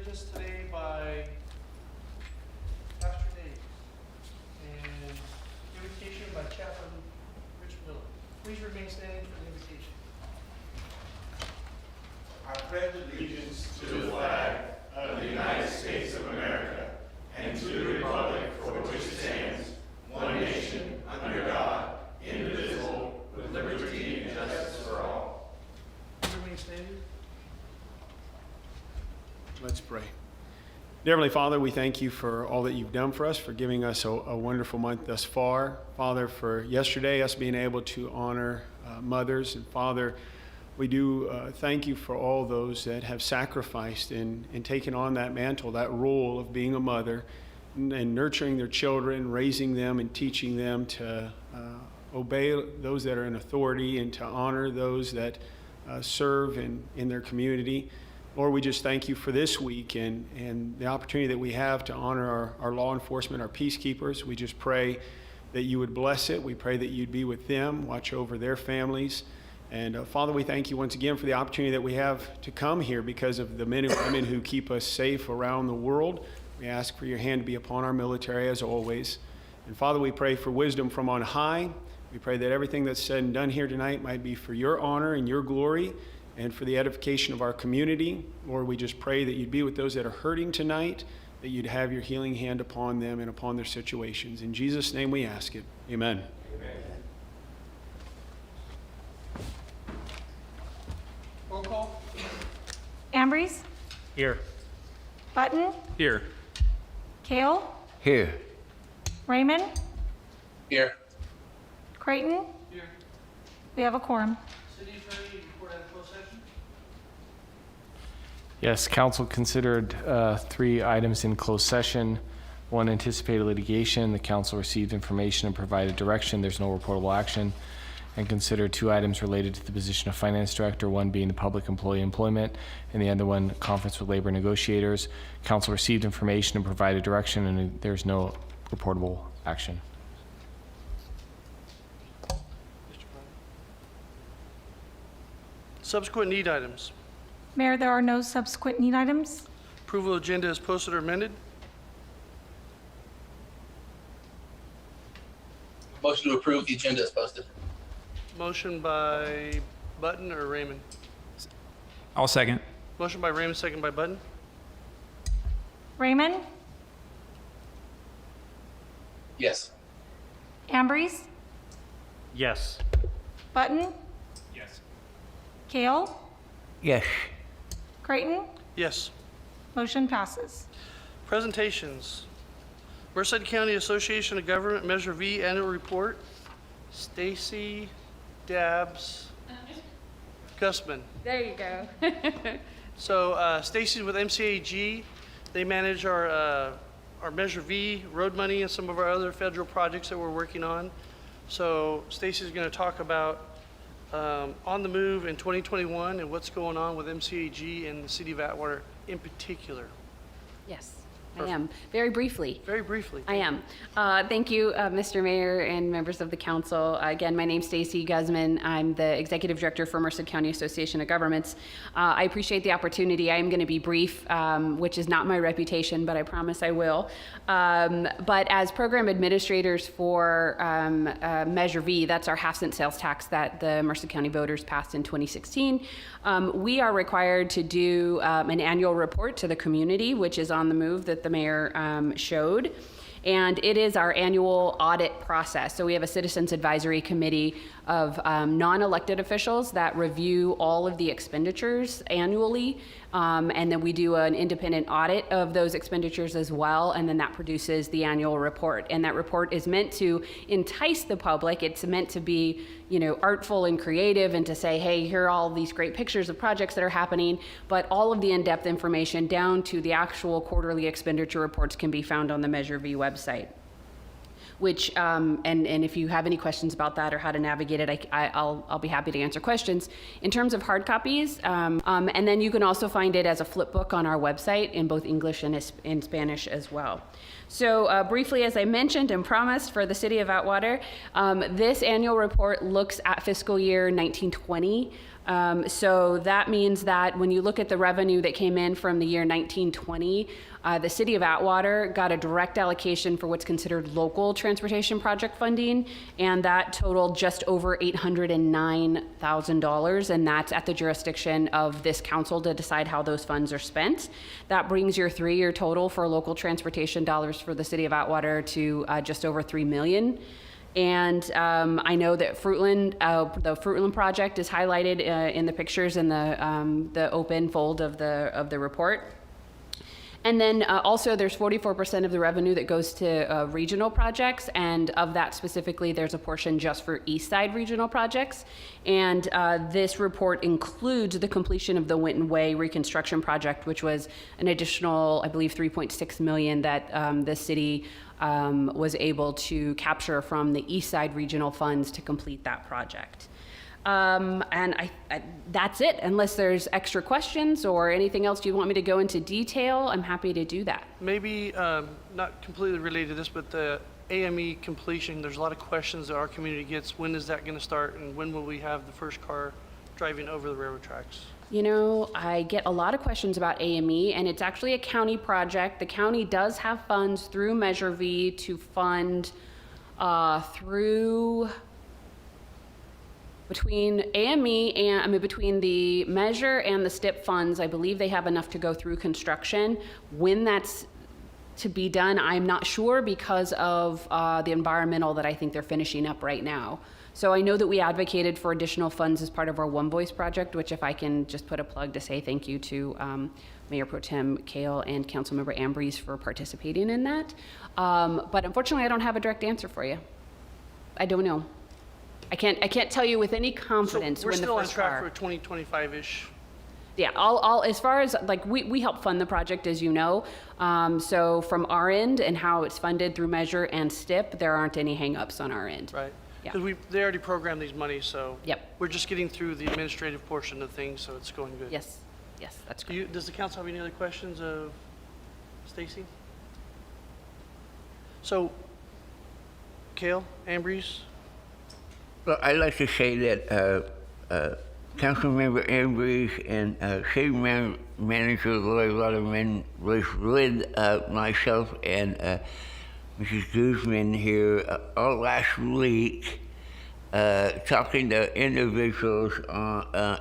Religious today by Pastor Dave and invocation by Chaplain Rich Miller. Please remain standing for the invocation. I pledge allegiance to the flag of the United States of America and to the republic for which it stands, one nation, under God, indivisible, with liberty and justice for all. Please remain standing. Let's pray. Dear Heavenly Father, we thank you for all that you've done for us, for giving us a wonderful month thus far. Father, for yesterday, us being able to honor mothers. And Father, we do thank you for all those that have sacrificed and taken on that mantle, that role of being a mother and nurturing their children, raising them and teaching them to obey those that are in authority and to honor those that serve in their community. Lord, we just thank you for this week and the opportunity that we have to honor our law enforcement, our peacekeepers. We just pray that you would bless it. We pray that you'd be with them, watch over their families. And Father, we thank you once again for the opportunity that we have to come here because of the men and women who keep us safe around the world. We ask for your hand to be upon our military as always. And Father, we pray for wisdom from on high. We pray that everything that's said and done here tonight might be for your honor and your glory and for the edification of our community. Lord, we just pray that you'd be with those that are hurting tonight, that you'd have your healing hand upon them and upon their situations. In Jesus' name we ask it. Amen. Amen. Roll call. Ambrose, Here. Button, Here. Kale, Here. Raymond, Here. Creighton. Here. We have a quorum. City Attorney, report out of closed session. Yes, council considered 3 items in closed session. 1, anticipated litigation. The council received information and provided direction. There's no reportable action. And consider 2 items related to the position of finance director, 1 being the public employee employment, and the other one, conference with labor negotiators. Council received information and provided direction, and there's no reportable action. Subsequent need items. Mayor, there are no subsequent need items. Approval agenda is posted or amended. Motion to approve the agenda is posted. Motion by Button or Raymond? I'll second. Motion by Raymond, second by Button. Raymond, Yes. Ambrose, Yes. Button, Yes. Kale, Yes. Creighton. Yes. Motion passes. Presentations. Merced County Association of Government Measure V Annual Report. Stacy Dabbs Gussman. There you go. So Stacy's with MCAG. They manage our Measure V road money and some of our other federal projects that we're working on. So Stacy's going to talk about on the move in 2021 and what's going on with MCAG and the city of Atwater in particular. Yes, I am. Very briefly. Very briefly. I am. Thank you, Mr. Mayor and members of the council. Again, my name's Stacy Guzman. I'm the Executive Director for Merced County Association of Governments. I appreciate the opportunity. I am going to be brief, which is not my reputation, but I promise I will. But as program administrators for Measure V, that's our half-cent sales tax that the Merced County voters passed in 2016, we are required to do an annual report to the community, which is on the move that the mayor showed. And it is our annual audit process. So we have a citizens advisory committee of non-elected officials that review all of the expenditures annually. And then we do an independent audit of those expenditures as well. And then that produces the annual report. And that report is meant to entice the public. It's meant to be, artful and creative and to say, hey, here are all these great pictures of projects that are happening. But all of the in-depth information down to the actual quarterly expenditure reports can be found on the Measure V website. Which, and if you have any questions about that or how to navigate it, I'll be happy to answer questions. In terms of hard copies, and then you can also find it as a flip book on our website in both English and in Spanish as well. So briefly, as I mentioned and promised for the city of Atwater, this annual report looks at fiscal year 1920. So that means that when you look at the revenue that came in from the year 1920, the city of Atwater got a direct allocation for what's considered local transportation project funding, and that totaled just over $809,000, and that's at the jurisdiction of this council to decide how those funds are spent. That brings your 3-year total for local transportation dollars for the city of Atwater to just over $3 million. And I know that Fruitland, the Fruitland project is highlighted in the pictures in the open fold of the report. And then also there's 44% of the revenue that goes to regional projects, and of that specifically, there's a portion just for East Side regional projects. And this report includes the completion of the Winton Way reconstruction project, which was an additional, I believe, $3.6 million that the city was able to capture from the East Side regional funds to complete that project. And I that's it. Unless there's extra questions or anything else you want me to go into detail, I'm happy to do that. Maybe not completely related to this, but the AME completion, there's a lot of questions that our community gets. When is that going to start, and when will we have the first car driving over the railroad tracks? You know, I get a lot of questions about AME, and it's actually a county project. The county does have funds through Measure V to fund between AME and between the Measure and the STIP funds. I believe they have enough to go through construction. When that's to be done, I'm not sure, because of the environmental that I think they're finishing up right now. So I know that we advocated for additional funds as part of our One Voice project, which if I can just put a plug to say thank you to Mayor Pro Tem Kale and Councilmember Ambrose for participating in that. But unfortunately, I don't have a direct answer for you. I don't know. I can't tell you with any confidence So we're when the still on first track car. for 2025-ish. Yeah, I'll as far as like we help fund the project, as you know. So from our end and how it's funded through Measure and STIP, there aren't any hangups on our end. Right. Yeah. Because they already programmed these monies, so. Yep. We're just getting through the administrative portion of things, so it's going good. Yes, that's great. Does the council have any other questions of Stacy? So, Kale, Ambrose? Well, I'd like to say that Councilmember Ambrose and City Manager Lori Waterman was with myself and Mrs. Guzman here all last week talking to individuals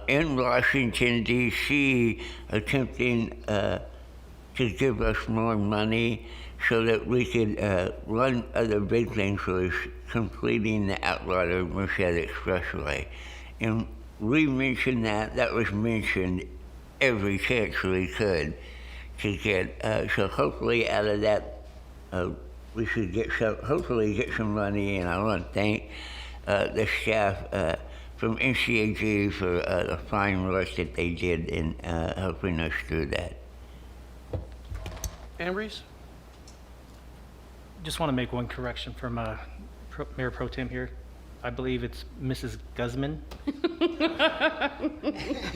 in Washington, D.C. attempting to give us more money so that we could, one of the big things was completing the Atwater Merced Expressway. And we mentioned that was mentioned every chance we could to get, so hopefully out of that, we should hopefully get some money, and I want to thank the staff from NCAG for the fine work that they did in helping us through that. Ambrose? Just want to make one correction from Mayor Pro Tem here. I believe it's Mrs. Guzman.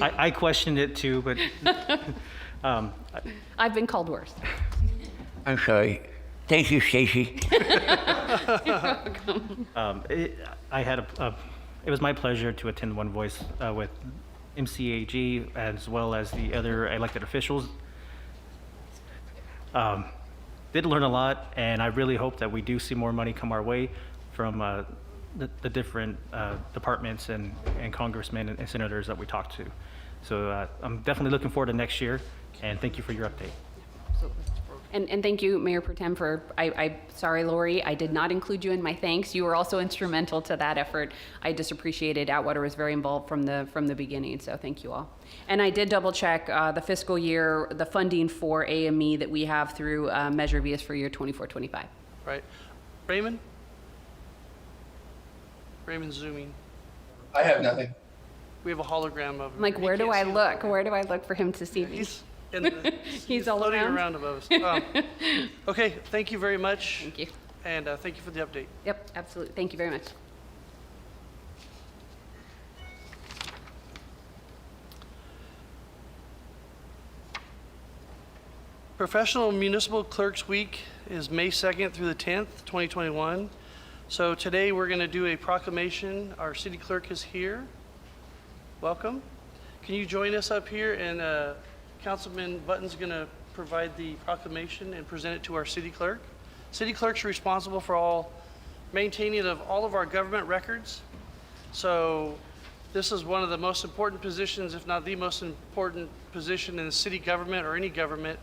I questioned it too, but I've been called worse. I'm sorry. Thank you, Stacy. It was my pleasure to attend One Voice with MCAG as well as the other elected officials. Did learn a lot, and I really hope that we do see more money come our way from the different departments and congressmen and senators that we talked to. So I'm definitely looking forward to next year, and thank you for your update. And thank you, Mayor Pro Tem, for, sorry, Lori, I did not include you in my thanks. You were also instrumental to that effort. I just appreciated Atwater was very involved from the beginning, so thank you all. And I did double check the fiscal year, the funding for AME that we have through Measure V is for year 24-25. Right. Raymond? Raymond's zooming. I have nothing. We have a hologram of him. I'm like, He where do can't I see look? Where do I look for him to see me? He's in the, He's all floating around? above us. Okay, thank you very much. Thank you. And thank you for the update. Yep, absolutely. Thank you very much. Professional Municipal Clerks Week is May 2nd through the 10th, 2021. So today we're going to do a proclamation. Our city clerk is here. Welcome. can you join us up here? And Councilman Button's going to provide the proclamation and present it to our city clerk. City clerk's responsible for all maintaining of all of our government records. So this is one of the most important positions, if not the most important position in the city government or any government,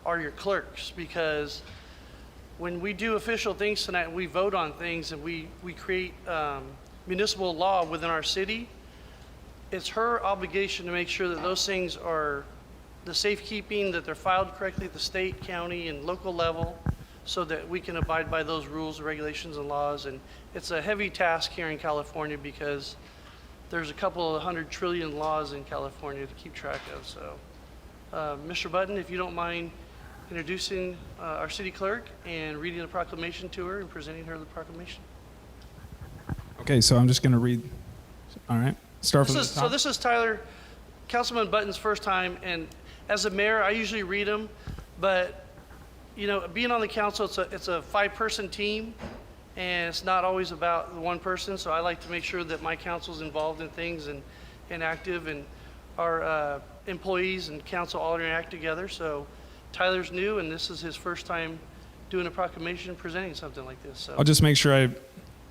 are your clerks. Because when we do official things tonight, we vote on things and we create municipal law within our city, it's her obligation to make sure that those things are the safekeeping, that they're filed correctly at the state, county, and local level, so that we can abide by those rules, regulations, and laws. And it's a heavy task here in California because there's a couple of 100 trillion laws in California to keep track of. So, Mr. Button, if you don't mind introducing our city clerk and reading the proclamation to her and presenting her the proclamation. Okay, so I'm just going to read. All right. Start from the top. So this is Tyler, Councilman Button's first time, and as a mayor, I usually read them, but you know, being on the council, it's a 5-person team, and it's not always about the one person. So I like to make sure that my council's involved in things and active, and our employees and council all interact together. So Tyler's new, and this is his first time doing a proclamation, presenting something like this. So I'll just make sure I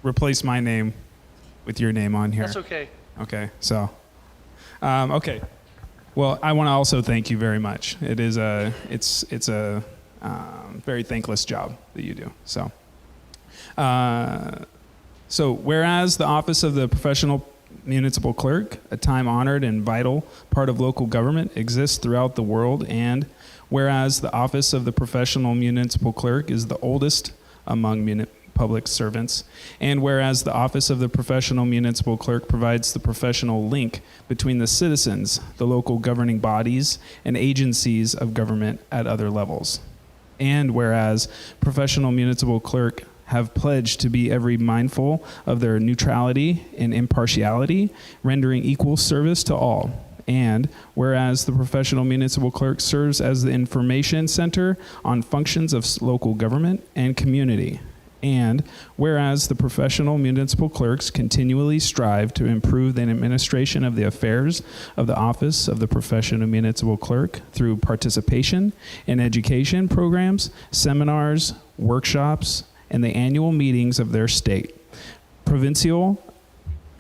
replace my name with your name on here. that's okay. Okay, so, okay. Well, I want to also thank you very much. It is it's a very thankless job that you do. So, whereas the office of the professional municipal clerk, a time-honored and vital part of local government, exists throughout the world, and whereas the office of the professional municipal clerk is the oldest among public servants, and whereas the office of the professional municipal clerk provides the professional link between the citizens, the local governing bodies, and agencies of government at other levels, and whereas professional municipal clerk have pledged to be ever mindful of their neutrality and impartiality, rendering equal service to all. And whereas the professional municipal clerk serves as the information center on functions of local government and community. And whereas the professional municipal clerks continually strive to improve the administration of the affairs of the office of the professional municipal clerk through participation in education programs, seminars, workshops, and the annual meetings of their state, provincial,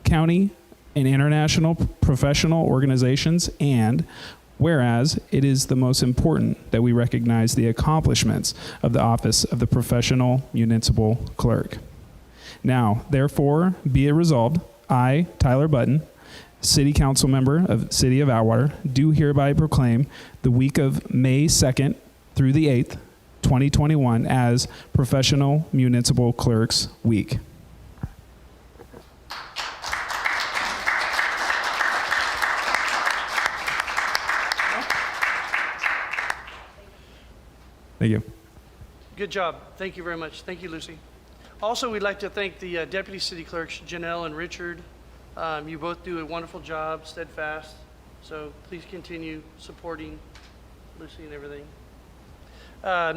county, and international professional organizations. And whereas it is the most important that we recognize the accomplishments of the office of the professional municipal clerk. Now, therefore, be it resolved, I, Tyler Button, City Council Member of City of Atwater, do hereby proclaim the week of May 2nd through the 8th, 2021 as Professional Municipal Clerks Week. Thank you. Good job. Thank you very much. Thank you, Lucy. Also, we'd like to thank the Deputy City Clerks, Janelle and Richard. You both do a wonderful job, steadfast. So please continue supporting Lucy and everything.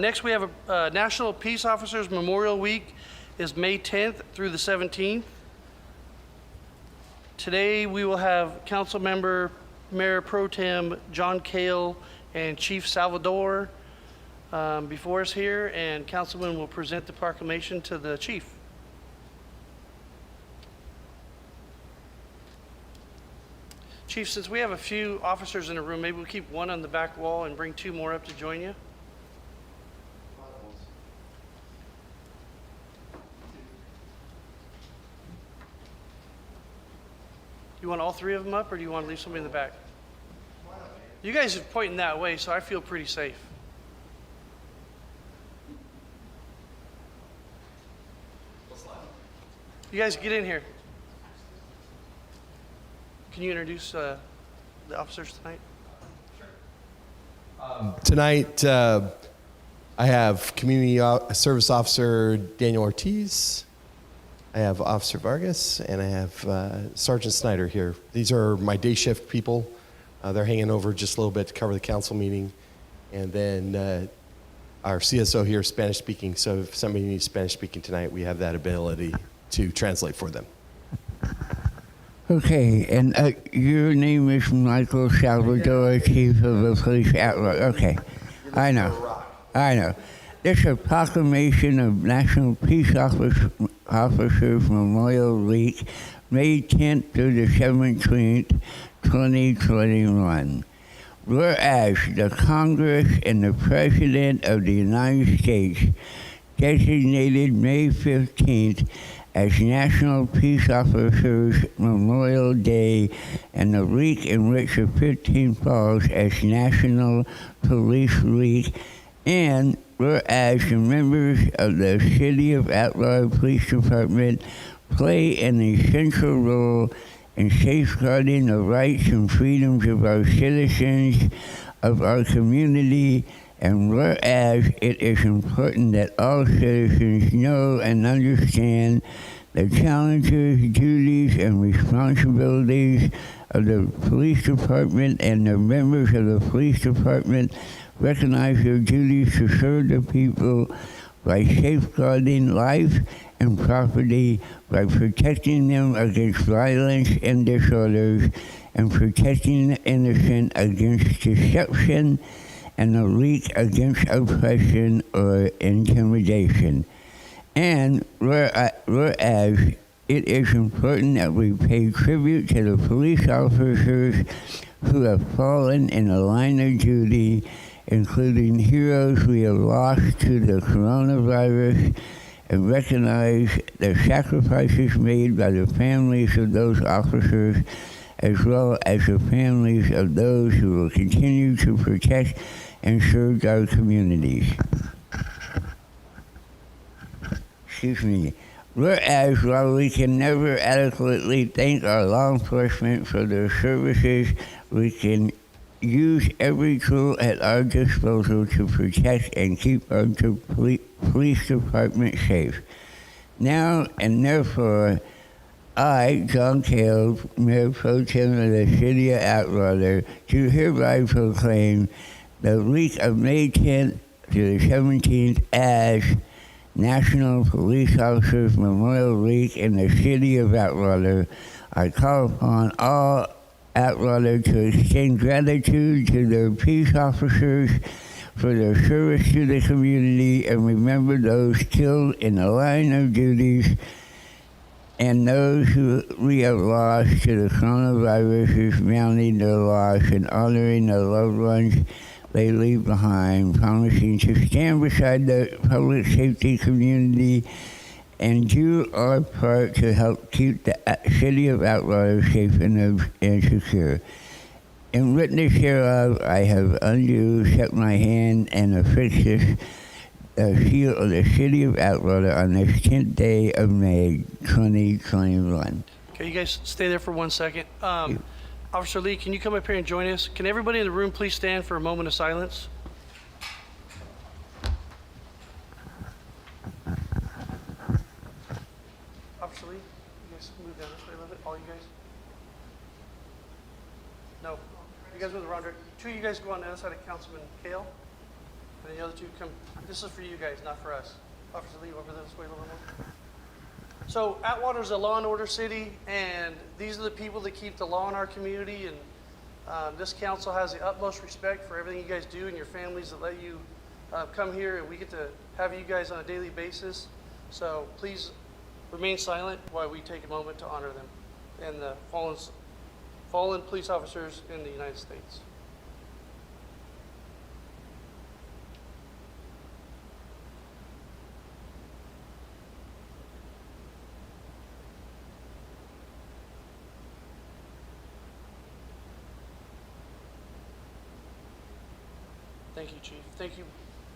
Next, we have a National Peace Officers Memorial Week is May 10th through the 17th. Today, we will have Council Member Mayor Pro Tem John Kale and Chief Salvador before us here, and Councilman will present the proclamation to the Chief. Chief, since we have a few officers in the room, maybe we'll keep one on the back wall and bring 2 more up to join you. You want all 3 of them up, or do you want to leave somebody in the back? You guys are pointing that way, so I feel pretty safe. You guys get in here. Can you introduce the officers tonight? Tonight, I have Community Service Officer Daniel Ortiz, I have Officer Vargas, and I have Sergeant Snyder here. These are my day shift people. They're hanging over just a little bit to cover the council meeting. And then our CSO here is Spanish speaking, so if somebody needs Spanish speaking tonight, we have that ability to translate for them. Okay, and your name is Michael Salvador, Chief of the Police Outlaw. Okay, I know. This is a proclamation of National Peace Officers Memorial Week, May 10th through the 17th, 2021. Whereas the Congress and the President of the United States designated May 15th as National Peace Officers Memorial Day and the week in which the 15th falls as National Police Week, and whereas the members of the City of Atwater Police Department play an essential role in safeguarding the rights and freedoms of our citizens, of our community, and whereas it is important that all citizens know and understand the challenges, duties, and responsibilities of the police department, and the members of the police department recognize their duties to serve the people by safeguarding life and property, by protecting them against violence and disorders, and protecting the innocent against deception, and the weak against oppression or intimidation. And whereas it is important that we pay tribute to the police officers who have fallen in the line of duty, including heroes we have lost to the coronavirus, and recognize the sacrifices made by the families of those officers, as well as the families of those who will continue to protect and serve our communities. Excuse me. Whereas while we can never adequately thank our law enforcement for their services, we can use every tool at our disposal to protect and keep our police department safe. Now and therefore, I, John Cale, Mayor Pro Tem of the City of Atwater, do hereby proclaim the week of May 10th to the 17th as National Police Officers Memorial Week in the City of Atwater. I call upon all Atwater to extend gratitude to their peace officers for their service to the community, and remember those killed in the line of duties and those who we have lost to the coronavirus, is mounting their loss and honoring the loved ones they leave behind, promising to stand beside the public safety community and do our part to help keep the City of Atwater safe and secure. In witness hereof, I have set my hand and affixed this seal of the City of Atwater on this 10th day of May, 2021. Okay, you guys stay there for 1 second. Officer Lee, can you come up here and join us? Can everybody in the room please stand for a moment of silence? Officer Lee, you guys move down this way a little bit, all you guys. No, you guys move the wrong direction. Two of you guys go on the other side of Councilman Cale, and the other two come. This is for you guys, not for us. Officer Lee, over this way a little more. So Atwater's a law and order city, and these are the people that keep the law in our community, and this council has the utmost respect for everything you guys do and your families that let you come here, and we get to have you guys on a daily basis. So please remain silent while we take a moment to honor them and the fallen police officers in the United States. Thank you, Chief. Thank you,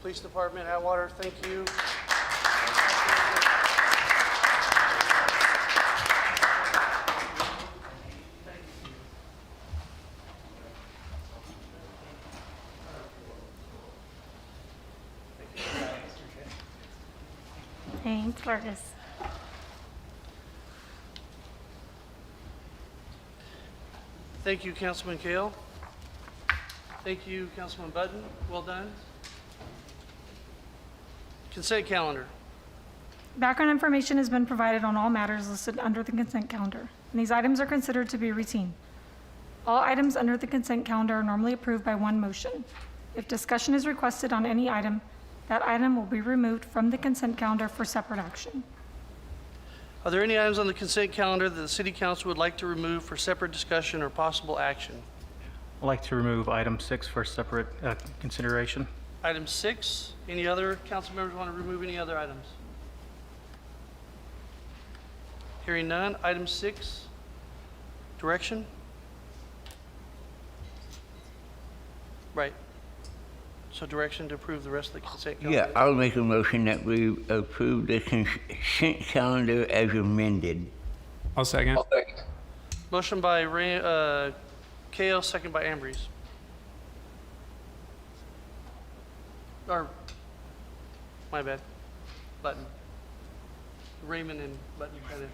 Police Department, Atwater. Thank you. Thanks, Vargas. Thank you, Councilman Cale. Thank you, Councilman Button. Well done. Consent calendar. Background information has been provided on all matters listed under the consent calendar. and these items are considered to be routine. All items under the consent calendar are normally approved by one motion. If discussion is requested on any item, that item will be removed from the consent calendar for separate action. Are there any items on the consent calendar that the City Council would like to remove for separate discussion or possible action? I'd like to remove item 6 for separate consideration. Item 6, any other council members want to remove any other items? Hearing none. Item 6, direction? Right. So direction to approve the rest of the consent calendar? Yeah, I'll make a motion that we approve the consent calendar as amended. I'll second. I'll second. Motion by Kale, second by Ambrose. Or, my bad, Button. Raymond and Button kind of,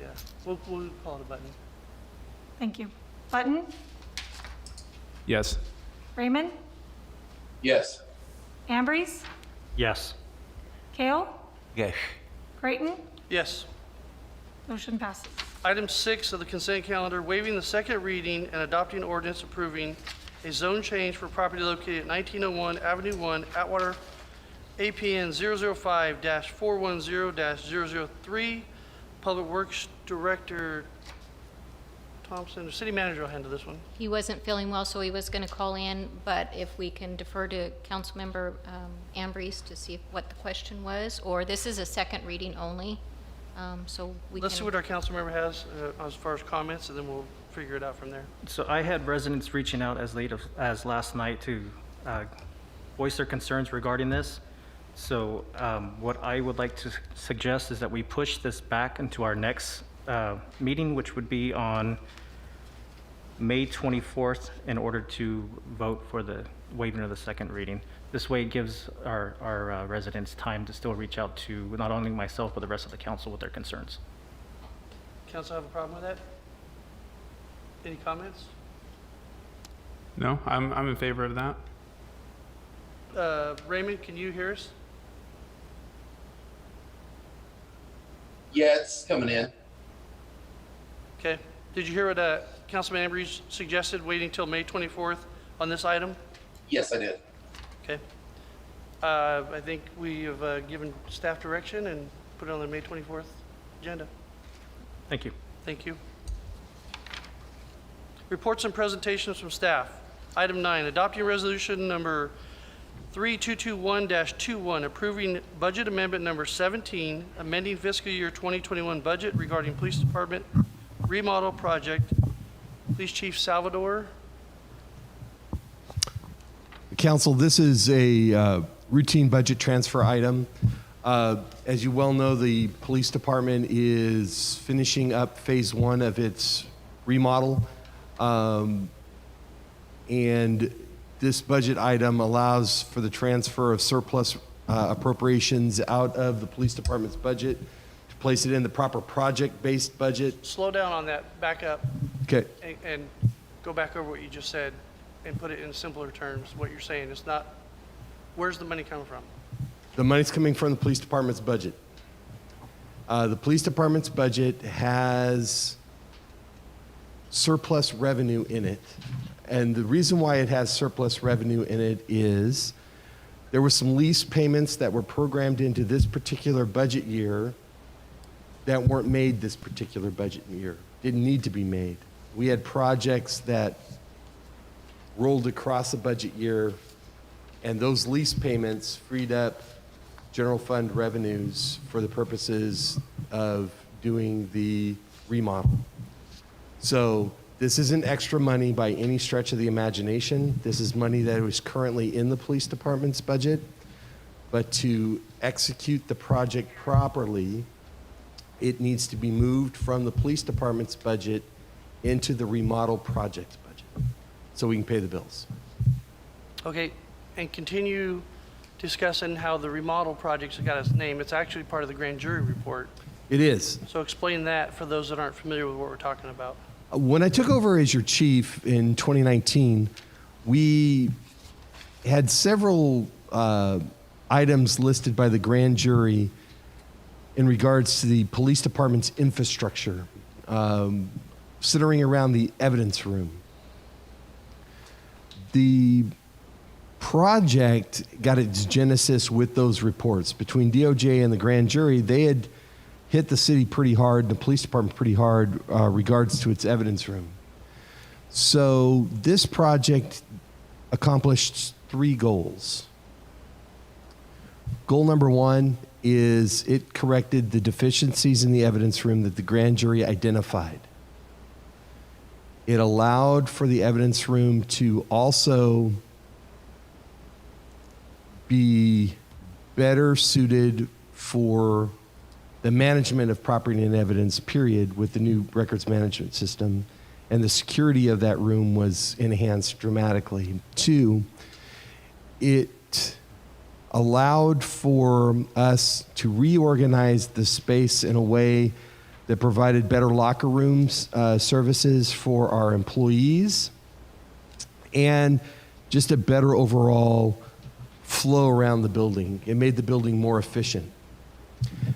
yeah. We'll call it a Button. Thank you. Button? Yes. Raymond? Yes. Ambrose? Yes. Kale? Yes. Creighton? Yes. Motion passes. Item 6 of the consent calendar, waiving the second reading and adopting ordinance approving a zone change for property located at 1901 Avenue 1, Atwater, APN 005-410-003. Public Works Director Thompson, the City Manager will handle this one. He wasn't feeling well, so he was going to call in, but if we can defer to Councilmember Ambrose to see what the question was, or this is a second reading only, so we Let's see can. what our council member has as far as comments, and then we'll figure it out from there. So I had residents reaching out as late as last night to voice their concerns regarding this. So what I would like to suggest is that we push this back into our next meeting, which would be on May 24th, in order to vote for the waiving of the second reading. This way it gives our residents time to still reach out to not only myself, but the rest of the council with their concerns. Council have a problem with that? Any comments? No, I'm in favor of that. Raymond, can you hear us? Yeah, it's coming in. Okay. Did you hear what Councilman Ambrose suggested, waiting until May 24th on this item? Yes, I did. Okay. I think we have given staff direction and put it on the May 24th agenda. Thank you. Thank you. Reports and presentations from staff. Item 9, adopting resolution number 3221-21, approving budget amendment number 17, amending fiscal year 2021 budget regarding police department remodel project. Police Chief Salvador. Council, this is a routine budget transfer item. As you well know, the police department is finishing up phase 1 of its remodel. And this budget item allows for the transfer of surplus appropriations out of the police department's budget to place it in the proper project-based budget. Slow down on that, back up, Okay. and go back over what you just said and put it in simpler terms, what you're saying. It's not, where's the money coming from? The money's coming from the police department's budget. The police department's budget has surplus revenue in it. And the reason why it has surplus revenue in it is there were some lease payments that were programmed into this particular budget year that weren't made this particular budget year, didn't need to be made. We had projects that rolled across the budget year, and those lease payments freed up general fund revenues for the purposes of doing the remodel. So this isn't extra money by any stretch of the imagination. This is money that was currently in the police department's budget, but to execute the project properly, it needs to be moved from the police department's budget into the remodel project's budget, so we can pay the bills. Okay, and continue discussing how the remodel project's got its name. It's actually part of the grand jury report. It is. So explain that for those that aren't familiar with what we're talking about. When I took over as your chief in 2019, we had several items listed by the grand jury in regards to the police department's infrastructure. centering around the evidence room. The project got its genesis with those reports. Between DOJ and the grand jury, they had hit the city pretty hard, the police department pretty hard, regards to its evidence room. So this project accomplished 3 goals. Goal number 1 is it corrected the deficiencies in the evidence room that the grand jury identified. It allowed for the evidence room to also be better suited for the management of property and evidence, period, with the new records management system. And the security of that room was enhanced dramatically. 2, it allowed for us to reorganize the space in a way that provided better locker rooms services for our employees and just a better overall flow around the building. It made the building more efficient.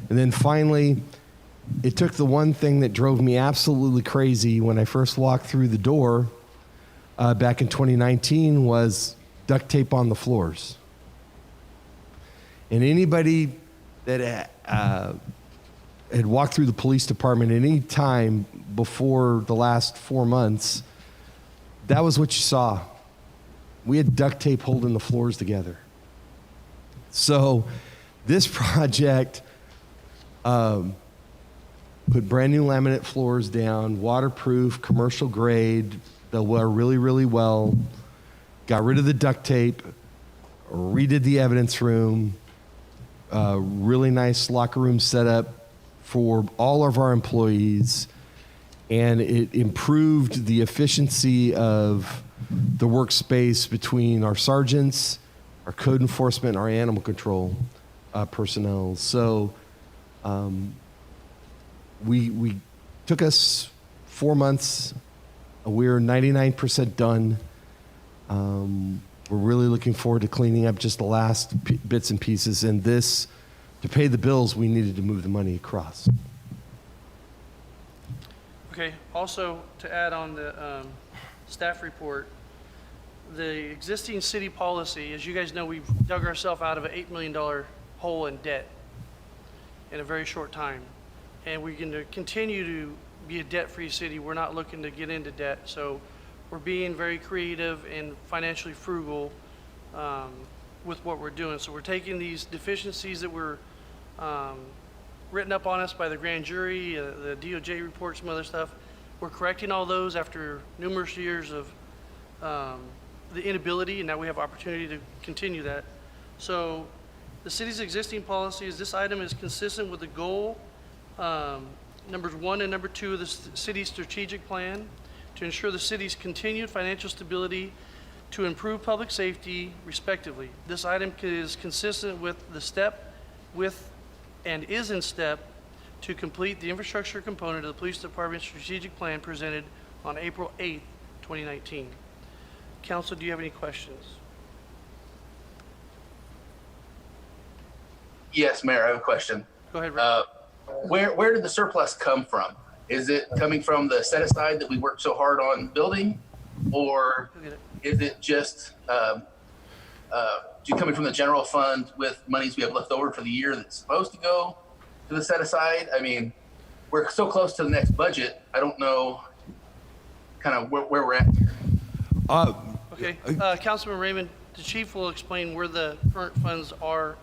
And then finally, it took the one thing that drove me absolutely crazy when I first walked through the door back in 2019 was duct tape on the floors. And anybody that had walked through the police department at any time before the last 4 months, that was what you saw. We had duct tape holding the floors together. So this project put brand new laminate floors down, waterproof, commercial grade, that wear really, really well, got rid of the duct tape, redid the evidence room, really nice locker room setup for all of our employees, and it improved the efficiency of the workspace between our sergeants, our code enforcement, our animal control personnel. So we took us 4 months. We're 99% done. We're really looking forward to cleaning up just the last bits and pieces. And this, to pay the bills, we needed to move the money across. Okay, also to add on the staff report, the existing city policy, as you guys know, we've dug ourselves out of an $8 million hole in debt in a very short time. And we're going to continue to be a debt-free city. We're not looking to get into debt. So we're being very creative and financially frugal with what we're doing. So we're taking these deficiencies that were written up on us by the grand jury, the DOJ report, some other stuff. We're correcting all those after numerous years of the inability, and now we have opportunity to continue that. So the city's existing policy is this item is consistent with the goal, numbers 1 and number 2 of the city's strategic plan to ensure the city's continued financial stability to improve public safety, respectively. This item is consistent with the step with and is in step to complete the infrastructure component of the police department's strategic plan presented on April 8th, 2019. Council, do you have any questions? Yes, Mayor, I have a question. Go ahead, Rick. Where did the surplus come from? Is it coming from the set aside that we worked so hard on building, or is it just coming from the general fund with monies we have left over for the year that's supposed to go to the set aside? I mean, we're so close to the next budget. I don't know kind of where we're at here. Okay, Councilman Raymond, the chief will explain where the current funds are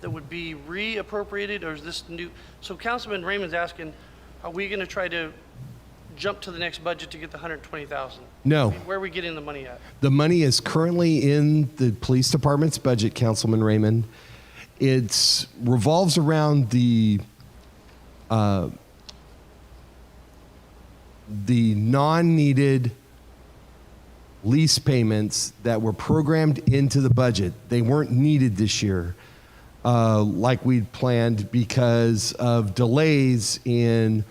that would be reappropriated, or is this new? So Councilman Raymond's asking, are we going to try to jump to the next budget to get the 120,000? No. I mean, where are we getting the money at? The money is currently in the police department's budget, Councilman Raymond. It revolves around the non-needed lease payments that were programmed into the budget. They weren't needed this year like we'd planned because of delays in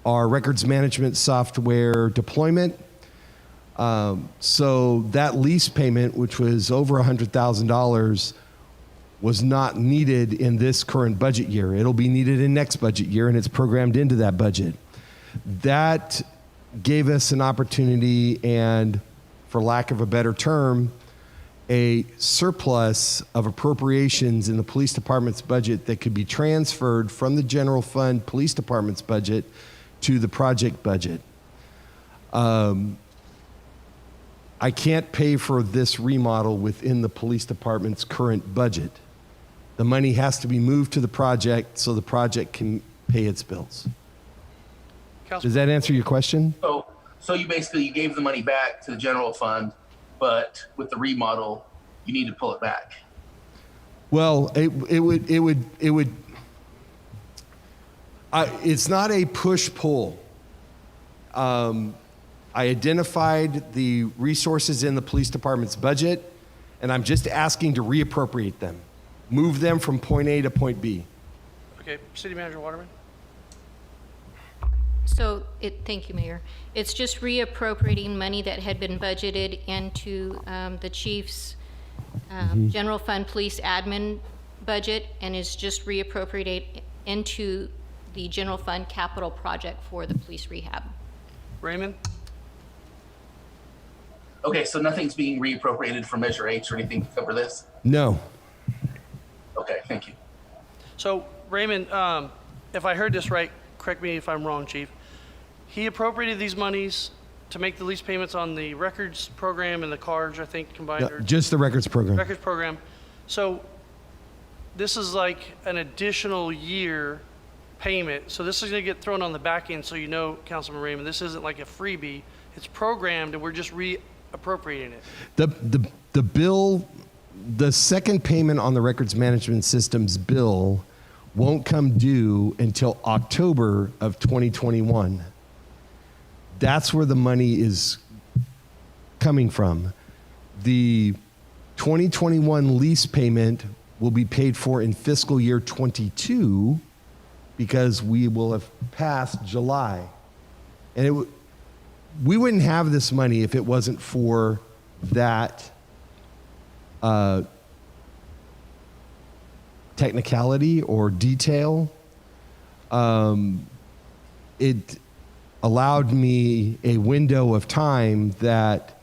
our records management software deployment. So that lease payment, which was over $100,000, was not needed in this current budget year. It'll be needed in next budget year, and it's programmed into that budget. That gave us an opportunity and, for lack of a better term, a surplus of appropriations in the police department's budget that could be transferred from the general fund police department's budget to the project budget. I can't pay for this remodel within the police department's current budget. The money has to be moved to the project so the project can pay its bills. Does that answer your question? So you basically gave the money back to the general fund, but with the remodel, you need to pull it back. Well, it's not a push-pull. I identified the resources in the police department's budget, and I'm just asking to reappropriate them, move them from point A to point B. Okay, City Manager Waterman? So, thank you, Mayor. It's just reappropriating money that had been budgeted into the chief's general fund police admin budget, and is just reappropriated into the general fund capital project for the police rehab. Raymond? Okay, so nothing's being reappropriated from Measure H or anything to cover this? No. Okay, thank you. So, Raymond, if I heard this right, correct me if I'm wrong, Chief. He appropriated these monies to make the lease payments on the records program and the cards, I think, combined. Or Just the records program. records program. So this is like an additional year payment. So this is going to get thrown on the back end. So you know, Councilman Raymond, this isn't like a freebie. It's programmed, and we're just reappropriating it. The bill, the second payment on the records management system's bill won't come due until October of 2021. That's where the money is coming from. The 2021 lease payment will be paid for in fiscal year 22 because we will have passed July. And we wouldn't have this money if it wasn't for that technicality or detail. It allowed me a window of time that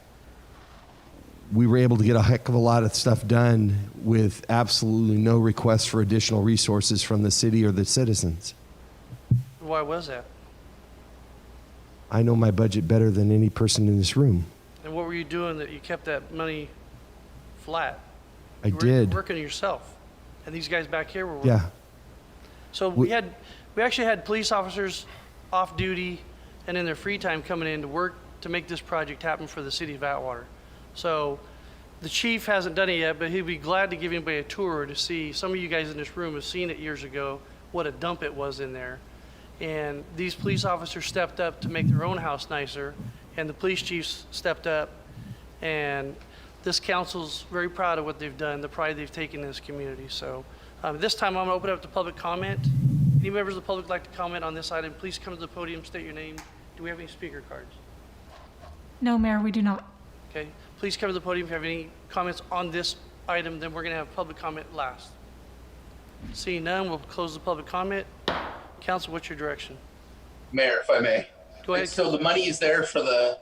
we were able to get a heck of a lot of stuff done with absolutely no request for additional resources from the city or the citizens. Why was that? I know my budget better than any person in this room. And what were you doing that you kept that money flat? I You were did. working yourself. And these guys back here were working. Yeah. So we actually had police officers off duty and in their free time coming in to work to make this project happen for the city of Atwater. So the chief hasn't done it yet, but he'd be glad to give anybody a tour to see. Some of you guys in this room have seen it years ago, what a dump it was in there. And these police officers stepped up to make their own house nicer, and the police chiefs stepped up. And this council's very proud of what they've done, the pride they've taken in this community. So this time I'm gonna open up to public comment. Any members of the public like to comment on this item, please come to the podium, state your name. Do we have any speaker cards? No, Mayor, we do not. Okay, please come to the podium if you have any comments on this item, then we're gonna have public comment last. Seeing none, we'll close the public comment. Council, what's your direction? Mayor, if I may. Go ahead. So the money is there for the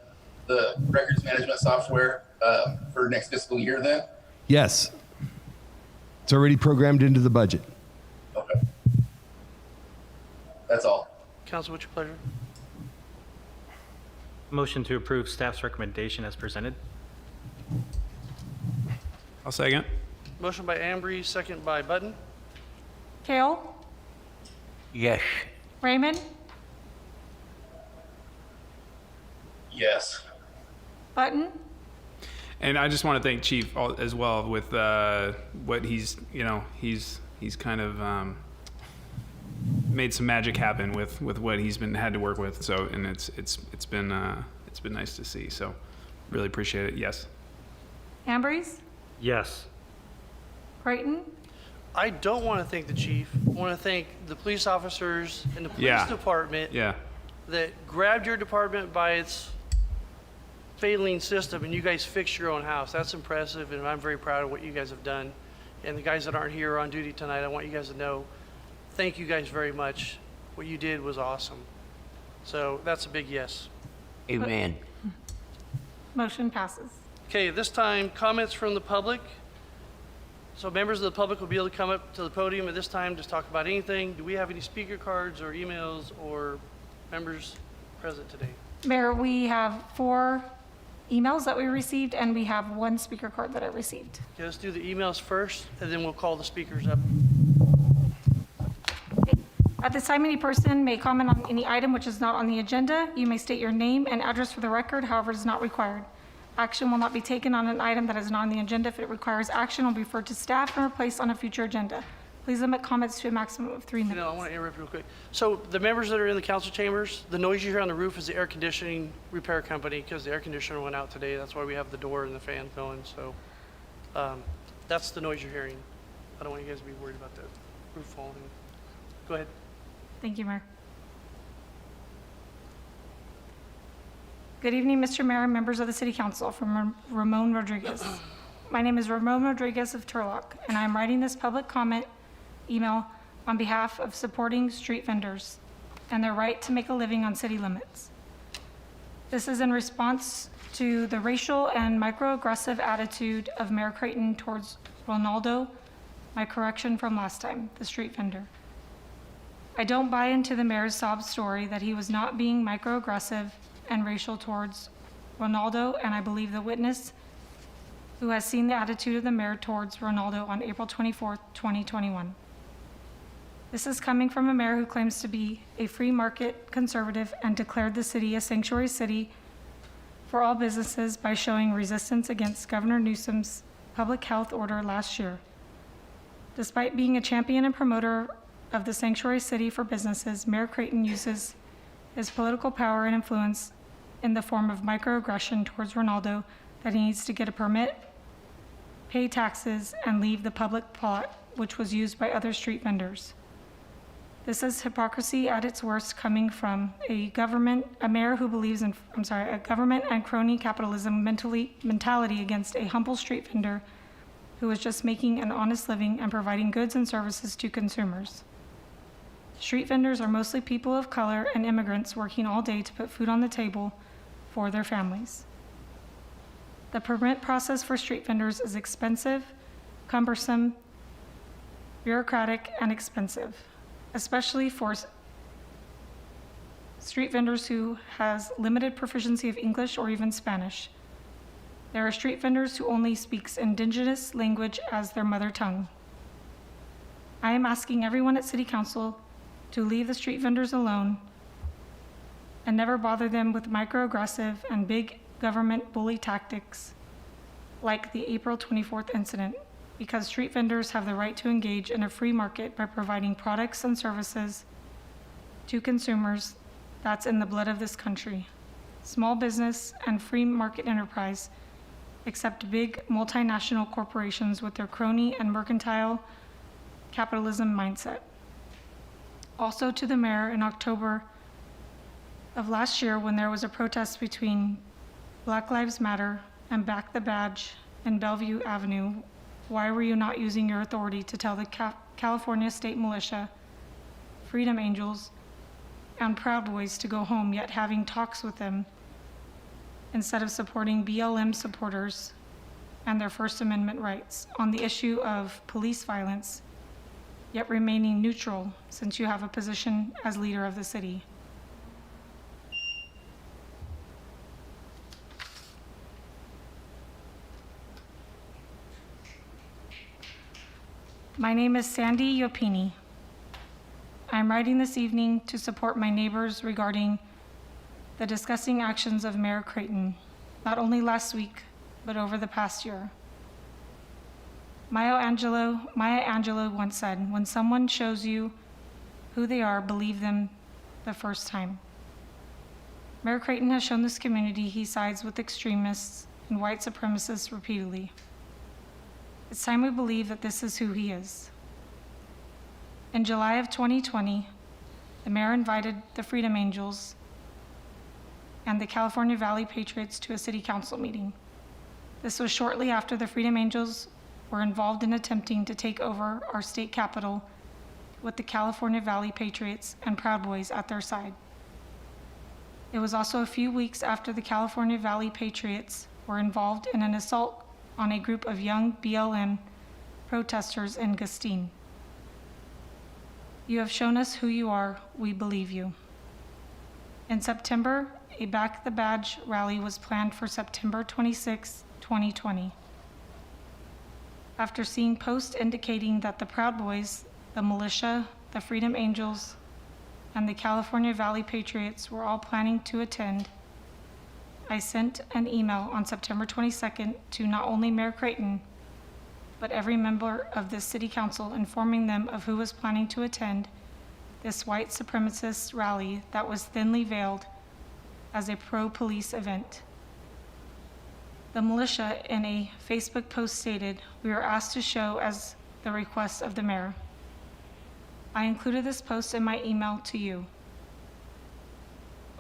records management software for next fiscal year then? Yes. It's already programmed into the budget. Okay. That's all. Council, what's your pleasure? Motion to approve staff's recommendation as presented. I'll second. Motion by Ambry, second by Button. Kale? Yes. Raymond? Yes. Button? And I just want to thank Chief as well with what he's kind of made some magic happen with what he's had to work with. So, and it's been nice to see. So, really appreciate it. Yes. Ambrose? Yes. Creighton? I don't want to thank the chief. I want to thank the police officers and the police department Yeah. that grabbed your department by its failing system and you guys fixed your own house. That's impressive, and I'm very proud of what you guys have done. And the guys that aren't here on duty tonight, I want you guys to know, thank you guys very much. What you did was awesome. So that's a big yes. Amen. Motion passes. Okay, this time, comments from the public. So members of the public will be able to come up to the podium at this time, just talk about anything. Do we have any speaker cards or emails or members present today? Mayor, we have 4 emails that we received, and we have 1 speaker card that I received. Okay, let's do the emails first, and then we'll call the speakers up. At this time, any person may comment on any item which is not on the agenda. You may state your name and address for the record, however, it is not required. Action will not be taken on an item that is not on the agenda. If it requires action, it will be referred to staff and replaced on a future agenda. Please limit comments to a maximum of 3 You minutes. know, I want to interrupt real quick. So the members that are in the council chambers, the noise you hear on the roof is the air conditioning repair company, because the air conditioner went out today. That's why we have the door and the fan going. So that's the noise you're hearing. I don't want you guys to be worried about the roof falling. Go ahead. Thank you, Mayor. Good evening, Mr. Mayor and members of the City Council. From Ramon Rodriguez. My name is Ramon Rodriguez of Turlock, and I am writing this public comment email on behalf of supporting street vendors and their right to make a living on city limits. This is in response to the racial and microaggressive attitude of Mayor Creighton towards Ronaldo, my correction from last time, the street vendor. I don't buy into the mayor's sob story that he was not being microaggressive and racial towards Ronaldo, and I believe the witness who has seen the attitude of the mayor towards Ronaldo on April 24th, 2021. This is coming from a mayor who claims to be a free market conservative and declared the city a sanctuary city for all businesses by showing resistance against Governor Newsom's public health order last year. Despite being a champion and promoter of the sanctuary city for businesses, Mayor Creighton uses his political power and influence in the form of microaggression towards Ronaldo that he needs to get a permit, pay taxes, and leave the public plot, which was used by other street vendors. This is hypocrisy at its worst, coming from a mayor who believes in, a government and crony capitalism mentality against a humble street vendor who is just making an honest living and providing goods and services to consumers. Street vendors are mostly people of color and immigrants working all day to put food on the table for their families. The permit process for street vendors is expensive, cumbersome, bureaucratic, and expensive, especially for street vendors who has limited proficiency of English or even Spanish. There are street vendors who only speaks indigenous language as their mother tongue. I am asking everyone at City Council to leave the street vendors alone and never bother them with microaggressive and big government bully tactics like the April 24th incident, because street vendors have the right to engage in a free market by providing products and services to consumers. That's in the blood of this country. Small business and free market enterprise, except big multinational corporations with their crony and mercantile capitalism mindset. Also to the mayor, in October of last year, when there was a protest between Black Lives Matter and Back the Badge in Bellevue Avenue, why were you not using your authority to tell the California State Militia, Freedom Angels, and Proud Boys to go home, yet having talks with them instead of supporting BLM supporters and their First Amendment rights on the issue of police violence, yet remaining neutral since you have a position as leader of the city? My name is Sandy Yopini. I'm writing this evening to support my neighbors regarding the disgusting actions of Mayor Creighton, not only last week, but over the past year. Maya Angelou once said, "When someone shows you who they are, believe them the first time." Mayor Creighton has shown this community he sides with extremists and white supremacists repeatedly. It's time we believe that this is who he is. In July of 2020, the mayor invited the Freedom Angels and the California Valley Patriots to a city council meeting. This was shortly after the Freedom Angels were involved in attempting to take over our state capitol with the California Valley Patriots and Proud Boys at their side. It was also a few weeks after the California Valley Patriots were involved in an assault on a group of young BLM protesters in Gustine. You have shown us who you are. We believe you. In September, a Back the Badge rally was planned for September 26, 2020. After seeing posts indicating that the Proud Boys, the militia, the Freedom Angels, and the California Valley Patriots were all planning to attend, I sent an email on September 22nd to not only Mayor Creighton, but every member of the City Council, informing them of who was planning to attend this white supremacist rally that was thinly veiled as a pro-police event. The militia, in a Facebook post, stated, "We were asked to show as the request of the mayor." I included this post in my email to you.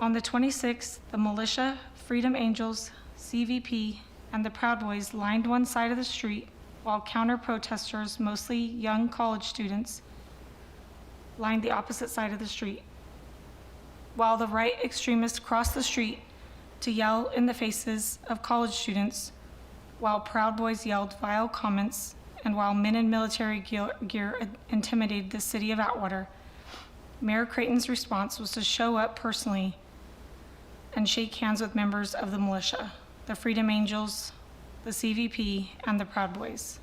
On the 26th, the militia, Freedom Angels, CVP, and the Proud Boys lined one side of the street, while counter-protesters, mostly young college students, lined the opposite side of the street. While the right extremists crossed the street to yell in the faces of college students, while Proud Boys yelled vile comments, and while men in military gear intimidated the city of Atwater, Mayor Creighton's response was to show up personally and shake hands with members of the militia, the Freedom Angels, the CVP, and the Proud Boys.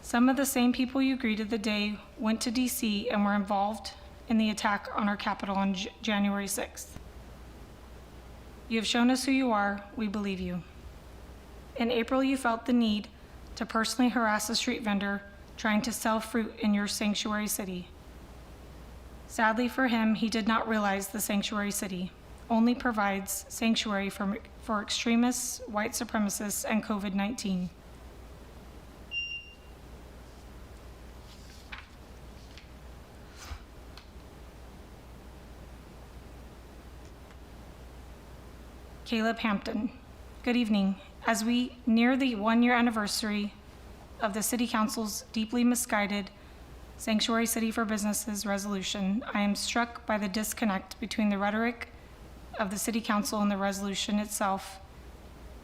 Some of the same people you greeted the day went to DC and were involved in the attack on our Capitol on January 6th. You have shown us who you are. We believe you. In April, you felt the need to personally harass a street vendor trying to sell fruit in your sanctuary city. Sadly for him, he did not realize the sanctuary city only provides sanctuary for extremists, white supremacists, and COVID-19. Caleb Hampton. Good evening. As we near the one-year anniversary of the City Council's deeply misguided Sanctuary City for Businesses resolution, I am struck by the disconnect between the rhetoric of the City Council and the resolution itself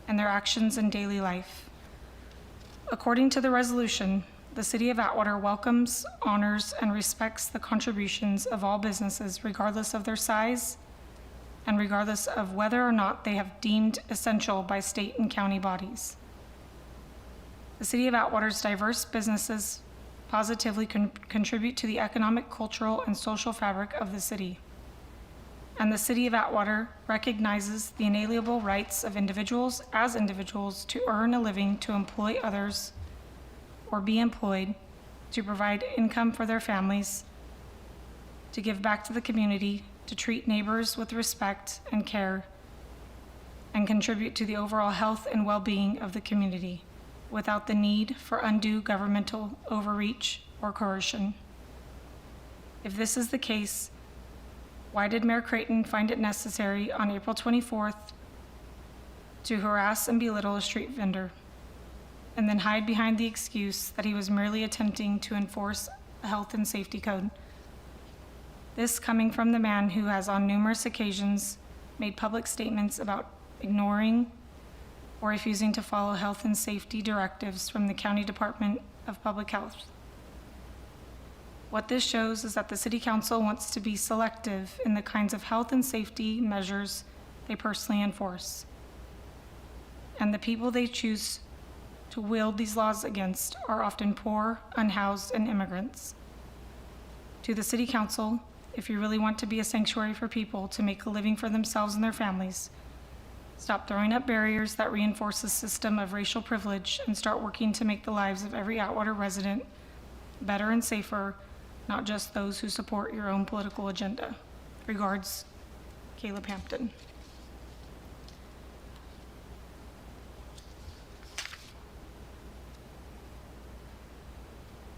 and their actions in daily life. According to the resolution, the City of Atwater welcomes, honors, and respects the contributions of all businesses regardless of their size and regardless of whether or not they have deemed essential by state and county bodies. The City of Atwater's diverse businesses positively contribute to the economic, cultural, and social fabric of the city. And the City of Atwater recognizes the inalienable rights of individuals as individuals to earn a living, to employ others, or be employed, to provide income for their families, to give back to the community, to treat neighbors with respect and care, and contribute to the overall health and well-being of the community without the need for undue governmental overreach or coercion. If this is the case, why did Mayor Creighton find it necessary on April 24th to harass and belittle a street vendor, and then hide behind the excuse that he was merely attempting to enforce a health and safety code? This coming from the man who has on numerous occasions made public statements about ignoring or refusing to follow health and safety directives from the County Department of Public Health. What this shows is that the City Council wants to be selective in the kinds of health and safety measures they personally enforce, and the people they choose to wield these laws against are often poor, unhoused, and immigrants. To the City Council, if you really want to be a sanctuary for people to make a living for themselves and their families, stop throwing up barriers that reinforce a system of racial privilege and start working to make the lives of every Atwater resident better and safer, not just those who support your own political agenda. Regards, Caleb Hampton.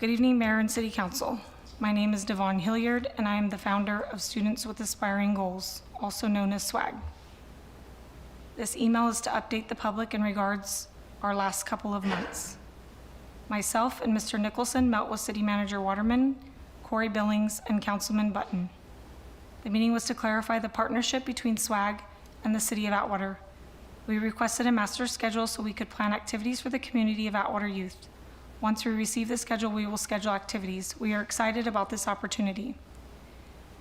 Good evening, Mayor and City Council. My name is Devon Hilliard, and I am the founder of Students with Aspiring Goals, also known as SWAG. This email is to update the public in regards our last couple of months. Myself and Mr. Nicholson met with City Manager Waterman, Corey Billings, and Councilman Button. The meeting was to clarify the partnership between SWAG and the City of Atwater. We requested a master schedule so we could plan activities for the community of Atwater youth. Once we receive the schedule, we will schedule activities. We are excited about this opportunity.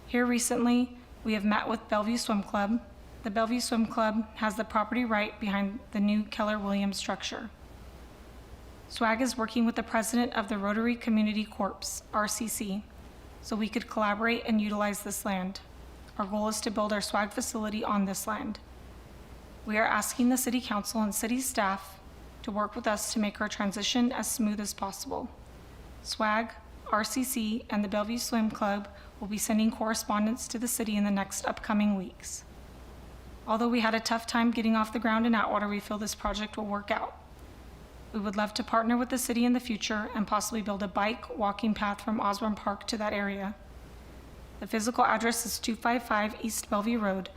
Here recently, we have met with Bellevue Swim Club. The Bellevue Swim Club has the property right behind the new Keller Williams structure. SWAG is working with the president of the Rotary Community Corps, RCC, so we could collaborate and utilize this land. Our goal is to build our SWAG facility on this land. We are asking the city council and city staff to work with us to make our transition as smooth as possible. SWAG, RCC, and the Bellevue Swim Club will be sending correspondence to the city in the next upcoming weeks. Although we had a tough time getting off the ground in Atwater, we feel this project will work out. We would love to partner with the city in the future and possibly build a bike walking path from Osborne Park to that area. The physical address is 255 East Bellevue Road.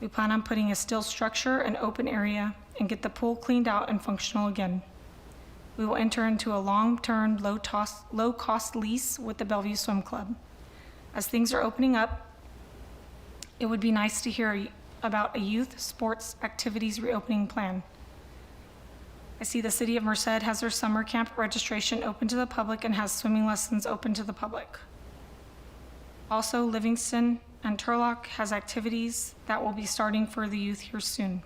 We plan on putting a steel structure and open area and get the pool cleaned out and functional again. We will enter into a long-term, low-cost lease with the Bellevue Swim Club. As things are opening up, it would be nice to hear about a youth sports activities reopening plan. I see the City of Merced has their summer camp registration open to the public and has swimming lessons open to the public. Also, Livingston and Turlock has activities that will be starting for the youth here soon.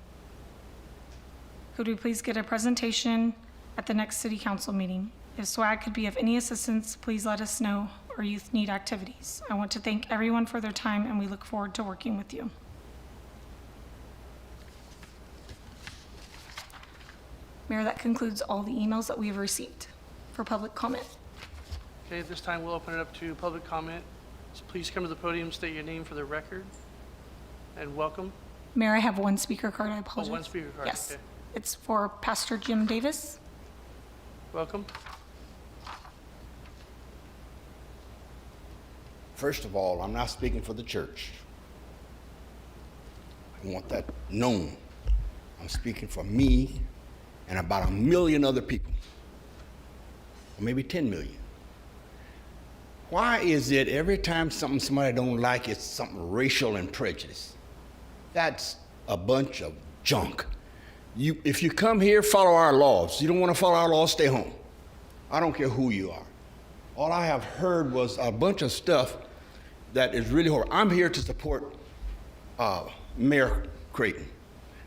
Could we please get a presentation at the next city council meeting? If SWAG could be of any assistance, please let us know. Our youth need activities. I want to thank everyone for their time, and we look forward to working with you. Mayor, that concludes all the emails that we have received for public comment. Okay, at this time, we'll open it up to public comment. So please come to the podium, state your name for the record, and welcome. Mayor, I have one speaker card. I apologize. Oh, one speaker card, Yes. okay. It's for Pastor Jim Davis. Welcome. First of all, I'm not speaking for the church. I want that known. I'm speaking for me and about 1 million other people, or maybe 10 million. Why is it every time somebody don't like, it's something racial and prejudice? That's a bunch of junk. If you come here, follow our laws. You don't want to follow our laws, stay home. I don't care who you are. All I have heard was a bunch of stuff that is really horrible. I'm here to support Mayor Creighton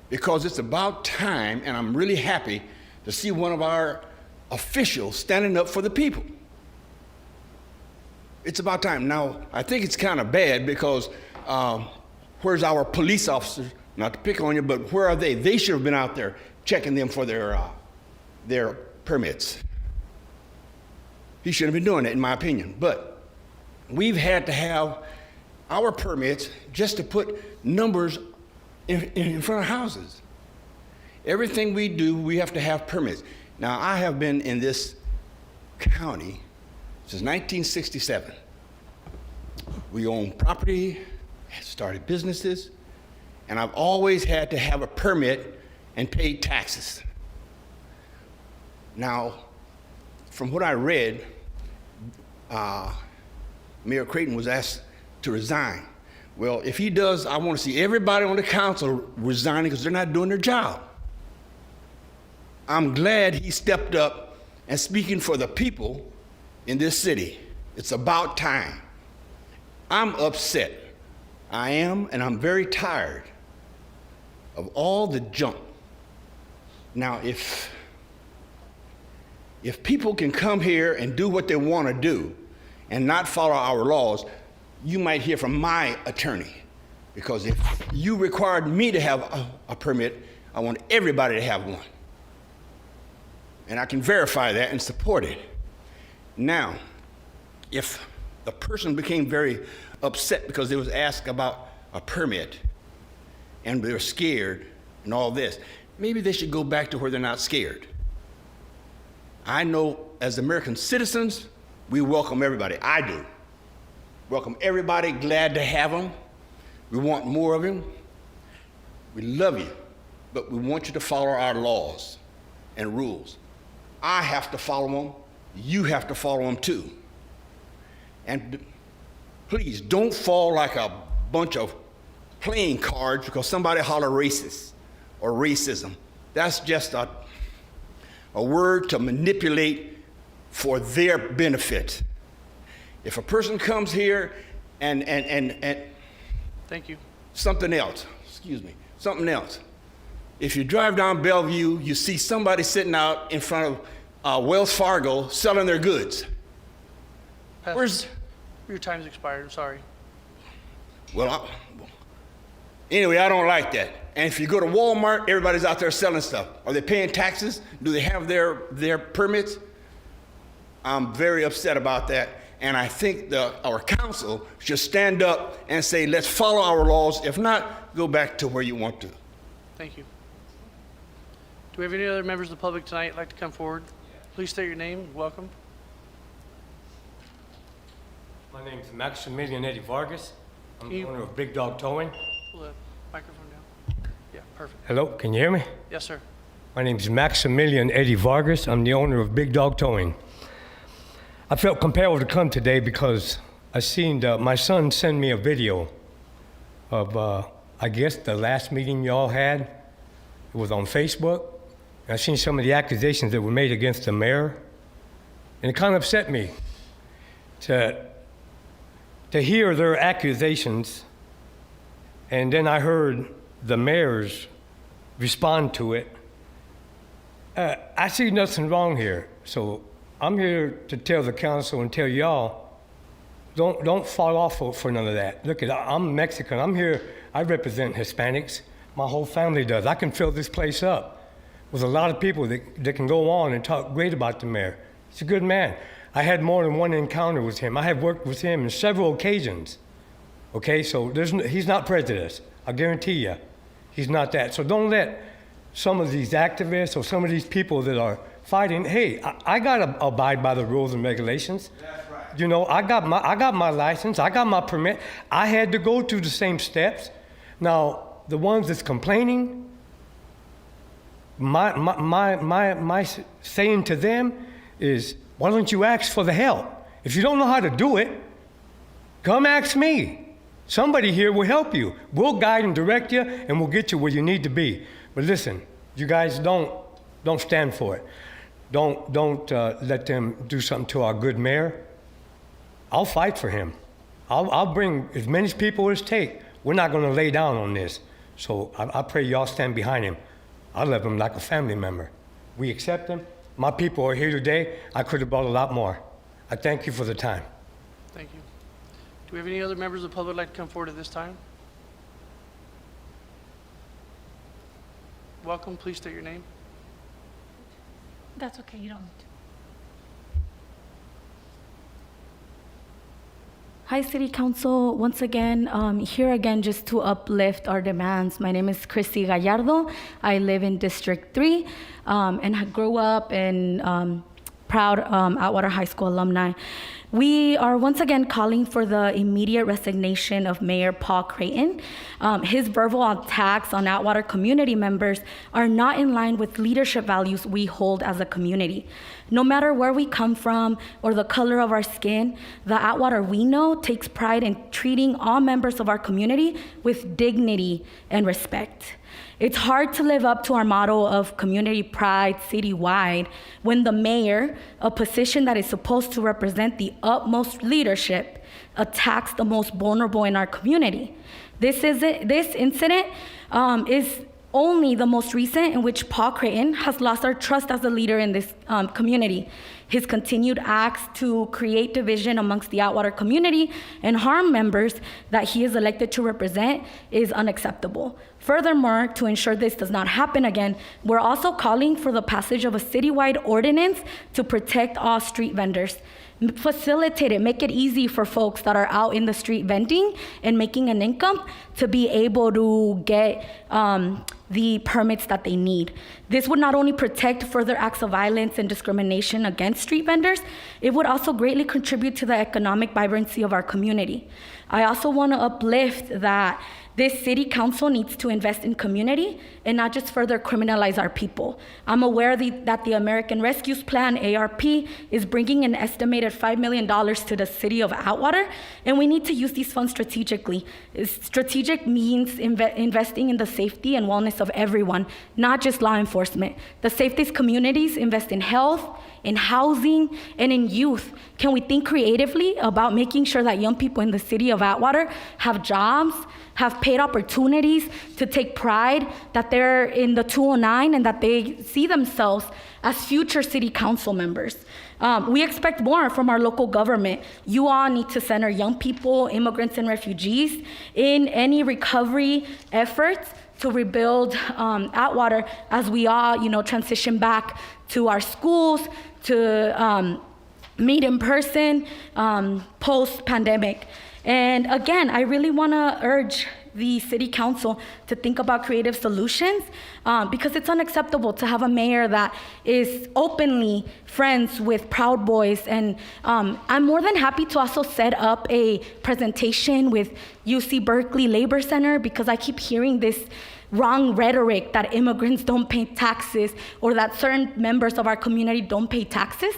because it's about time, and I'm really happy to see one of our officials standing up for the people. It's about time. Now, I think it's kind of bad because where's our police officers? Not to pick on you, but where are they? They should have been out there checking them for their permits. He shouldn't have been doing it, in my opinion. But we've had to have our permits just to put numbers in front of houses. Everything we do, we have to have permits. Now, I have been in this county since 1967. We own property, started businesses, and I've always had to have a permit and pay taxes. Now, from what I read, Mayor Creighton was asked to resign. Well, if he does, I want to see everybody on the council resigning because they're not doing their job. I'm glad he stepped up and speaking for the people in this city. It's about time. I'm upset. I am, and I'm very tired of all the junk. Now, if people can come here and do what they want to do and not follow our laws, you might hear from my attorney. Because if you required me to have a permit, I want everybody to have one. And I can verify that and support it. Now, if the person became very upset because they was asked about a permit and they're scared and all this, maybe they should go back to where they're not scared. I know as American citizens, we welcome everybody. I do. Welcome everybody, glad to have them. We want more of them. We love you, but we want you to follow our laws and rules. I have to follow them. You have to follow them too. And please don't fall like a bunch of playing cards because somebody holler racist or racism. That's just a word to manipulate for their benefit. If a person comes here and Thank you. something else, something else. If you drive down Bellevue, you see somebody sitting out in front of Wells Fargo selling their goods. Pastor, your time's expired. I'm sorry. Well, anyway, I don't like that. And if you go to Walmart, everybody's out there selling stuff. Are they paying taxes? Do they have their permits? I'm very upset about that. And I think our council should stand up and say, let's follow our laws. If not, go back to where you want to. Thank you. Do we have any other members of the public tonight who'd like to come forward? Please state your name. Welcome. My name is Maximilian Eddie Vargas. I'm Can the you- owner of Big Dog Towing. Pull the microphone down. Yeah, perfect. Hello, can you hear me? Yes, sir. My name is Maximilian Eddie Vargas. I'm the owner of Big Dog Towing. I felt compelled to come today because I seen my son send me a video of, I guess, the last meeting y'all had. It was on Facebook. I seen some of the accusations that were made against the mayor, and it kind of upset me to hear their accusations, and then I heard the mayor's respond to it. I see nothing wrong here, so I'm here to tell the council and tell y'all, don't fall off for none of that. Look, I'm Mexican. I'm here. I represent Hispanics. My whole family does. I can fill this place up with a lot of people that can go on and talk great about the mayor. He's a good man. I had more than one encounter with him. I have worked with him on several occasions. Okay, so he's not prejudiced. I guarantee you, he's not that. So don't let some of these activists or some of these people that are fighting, hey, I gotta abide by the rules and regulations. That's right. You know, I got my license, I got my permit. I had to go through the same steps. Now, the ones that's complaining, my saying to them is, why don't you ask for the help? If you don't know how to do it, come ask me. Somebody here will help you. We'll guide and direct you, and we'll get you where you need to be. But listen, you guys don't stand for it. Don't let them do something to our good mayor. I'll fight for him. I'll bring as many people as take. We're not going to lay down on this. So I pray y'all stand behind him. I love him like a family member. We accept him. My people are here today. I could have brought a lot more. I thank you for the time. Thank you. Do we have any other members of the public who'd like to come forward at this time? Welcome. Please state your name. That's okay, you don't need to. Hi, City Council. Once again, here again just to uplift our demands. My name is Christy Gallardo. I live in District 3 and I grew up in proud Atwater High School alumni. We are once again calling for the immediate resignation of Mayor Paul Creighton. His verbal attacks on Atwater community members are not in line with leadership values we hold as a community. No matter where we come from or the color of our skin, the Atwater we know takes pride in treating all members of our community with dignity and respect. It's hard to live up to our motto of community pride citywide when the mayor, a position that is supposed to represent the utmost leadership, attacks the most vulnerable in our community. This incident is only the most recent in which Paul Creighton has lost our trust as a leader in this community. His continued acts to create division amongst the Atwater community and harm members that he is elected to represent is unacceptable. Furthermore, to ensure this does not happen again, we're also calling for the passage of a citywide ordinance to protect all street vendors. Facilitate it, make it easy for folks that are out in the street vending and making an income to be able to get the permits that they need. This would not only protect further acts of violence and discrimination against street vendors, it would also greatly contribute to the economic vibrancy of our community. I also want to uplift that This city council needs to invest in community and not just further criminalize our people. I'm aware that the American Rescue Plan, ARP, is bringing an estimated $5 million to the city of Atwater, and we need to use these funds strategically. Strategic means investing in the safety and wellness of everyone, not just law enforcement. The safest communities invest in health, in housing, and in youth. Can we think creatively about making sure that young people in the city of Atwater have jobs, have paid opportunities to take pride that they're in the 209 and that they see themselves as future city council members? We expect more from our local government. You all need to center young people, immigrants, and refugees in any recovery efforts to rebuild Atwater as we all, transition back to our schools, to meet in person post-pandemic. And again, I really want to urge the city council to think about creative solutions because it's unacceptable to have a mayor that is openly friends with Proud Boys. And I'm more than happy to also set up a presentation with UC Berkeley Labor Center because I keep hearing this wrong rhetoric that immigrants don't pay taxes or that certain members of our community don't pay taxes.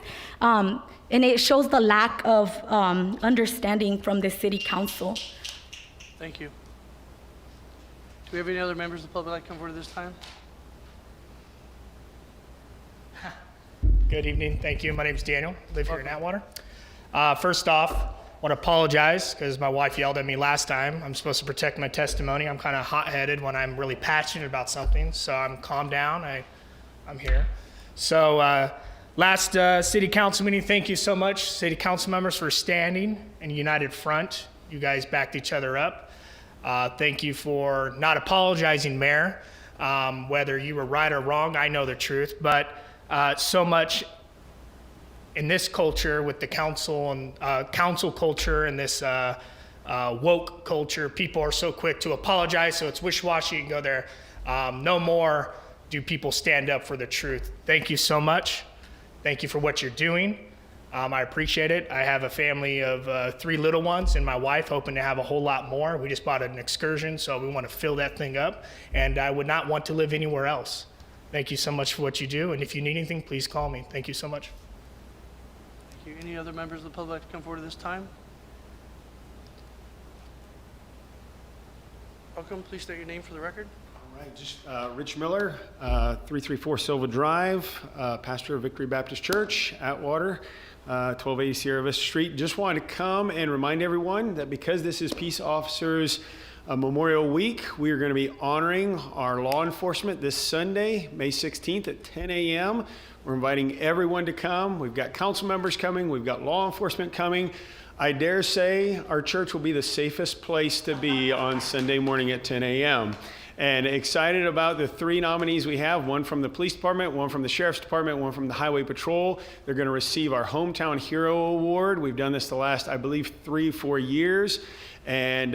And it shows the lack of understanding from the city council. Thank you. Do we have any other members of the public that come forward this time? Good evening. Thank you. My name is Daniel. I live here in Atwater. First off, I want to apologize because my wife yelled at me last time. I'm supposed to protect my testimony. I'm kind of hot-headed when I'm really passionate about something, so I'm calmed down. I'm here. So last city council meeting, thank you so much, city council members, for standing in a united front. You guys backed each other up. Thank you for not apologizing, Mayor. Whether you were right or wrong, I know the truth, but so much in this culture with the council and council culture and this woke culture, people are so quick to apologize, so it's wish-washy and go there. No more do people stand up for the truth. Thank you so much. Thank you for what you're doing. I appreciate it. I have a family of 3 little ones and my wife, hoping to have a whole lot more. We just bought an excursion, so we want to fill that thing up, and I would not want to live anywhere else. Thank you so much for what you do, and if you need anything, please call me. Thank you so much. Thank you. Any other members of the public to come forward at this time? Welcome. Please state your name for the record. All right, just Rich Miller, 334 Silva Drive, pastor of Victory Baptist Church, Atwater, 1280 Sierra Vista Street. Just wanted to come and remind everyone that because this is Peace Officers Memorial Week, we are going to be honoring our law enforcement this Sunday, May 16th at 10 a.m. We're inviting everyone to come. We've got council members coming. We've got law enforcement coming. I dare say our church will be the safest place to be on Sunday morning at 10 a.m. And excited about the 3 nominees we have, one from the police department, one from the sheriff's department, one from the highway patrol. They're going to receive our Hometown Hero Award. We've done this the last, I believe, 3-4 years. And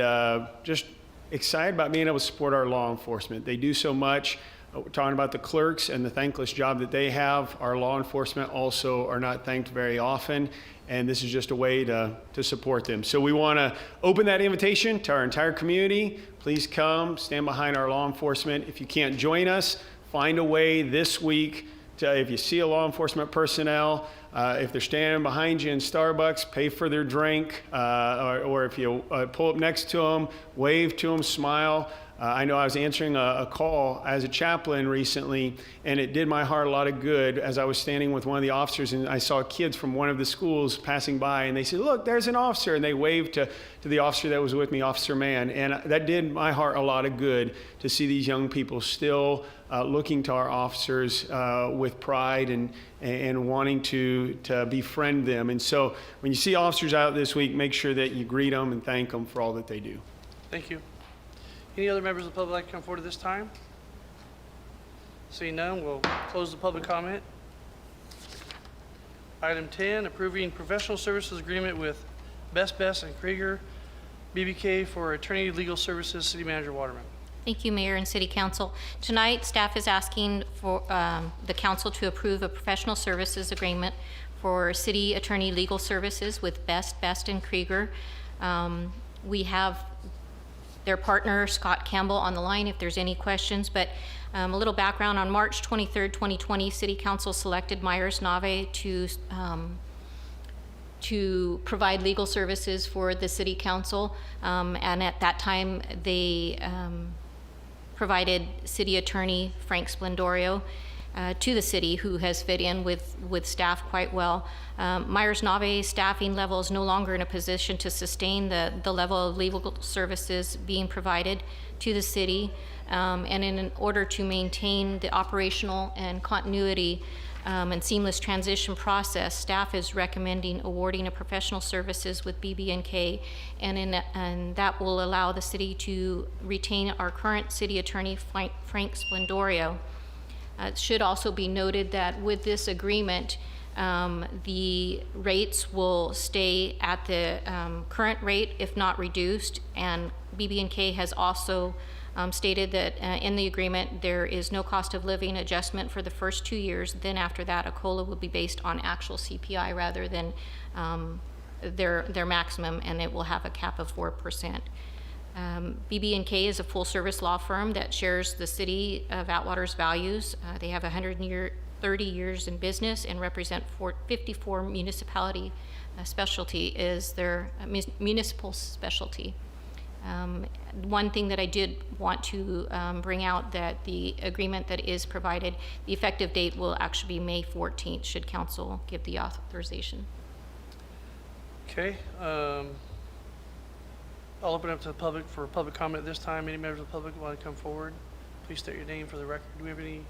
just excited about being able to support our law enforcement. They do so much. We're talking about the clerks and the thankless job that they have. Our law enforcement also are not thanked very often, and this is just a way to support them. So we want to open that invitation to our entire community. Please come, stand behind our law enforcement. If you can't join us, find a way this week to, if you see a law enforcement personnel, if they're standing behind you in Starbucks, pay for their drink, or if you pull up next to them, wave to them, smile. I know I was answering a call as a chaplain recently, and it did my heart a lot of good as I was standing with one of the officers, and I saw kids from one of the schools passing by, and they said, "Look, there's an officer," and they waved to the officer that was with me, Officer Mann, and that did my heart a lot of good to see these young people still looking to our officers with pride and wanting to befriend them. And so when you see officers out this week, make sure that you greet them and thank them for all that they do. Thank you. Any other members of the public like to come forward at this time? Seeing none, we'll close the public comment. Item 10, approving professional services agreement with Best and Krieger BBK for attorney legal services. City Manager Waterman. Thank you, Mayor and City Council. Tonight, staff is asking for the council to approve a professional services agreement for city attorney legal services with Best and Krieger. We have their partner, Scott Campbell, on the line if there's any questions. But a little background: on March 23rd, 2020, City Council selected Myers Nave to provide legal services for the City Council. And at that time, they provided City Attorney Frank Splendorio to the city, who has fit in with staff quite well. Myers Nave staffing level is no longer in a position to sustain the level of legal services being provided to the city. And in order to maintain the operational and continuity and seamless transition process, staff is recommending awarding a professional services with BB&K, and that will allow the city to retain our current city attorney, Frank Splendorio. It should also be noted that with this agreement, the rates will stay at the current rate, if not reduced, and BB&K has also stated that in the agreement there is no cost of living adjustment for the first 2 years. Then after that, a COLA will be based on actual CPI rather than their maximum, and it will have a cap of 4%. BB&K is a full-service law firm that shares the city of Atwater's values. They have 130 years in business and represent 54 municipality specialty is their municipal specialty. One thing that I did want to bring out, that the agreement that is provided, the effective date will actually be May 14th, should council give the authorization. Okay. I'll open it up to the public for public comment at this time. Any members of the public want to come forward? Please state your name for the record. Do we have any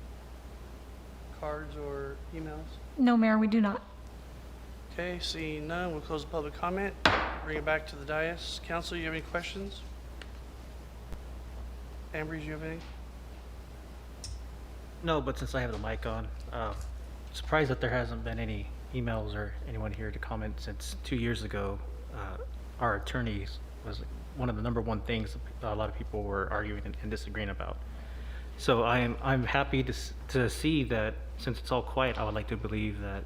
cards or emails? No, Mayor, we do not. Okay, seeing none, we'll close the public comment. Bring it back to the dais. Council, you have any questions? Ambrose, you have any? No, but since I have the mic on, surprised that there hasn't been any emails or anyone here to comment since 2 years ago. Our attorneys was one of the number one things a lot of people were arguing and disagreeing about. So I'm happy to see that since it's all quiet, I would like to believe that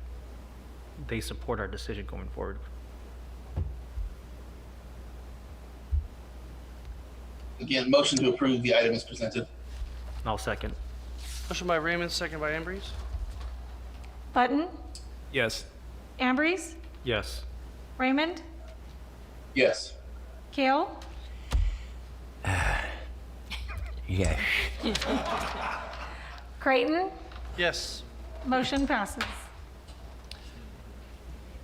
they support our decision going forward. Again, motion to approve the item is presented. I'll second. Motion by Raymond, second by Ambrose. Button, Yes. Ambrose, Yes. Raymond, Yes. Kale, Yes. Creighton. Yes. Motion passes.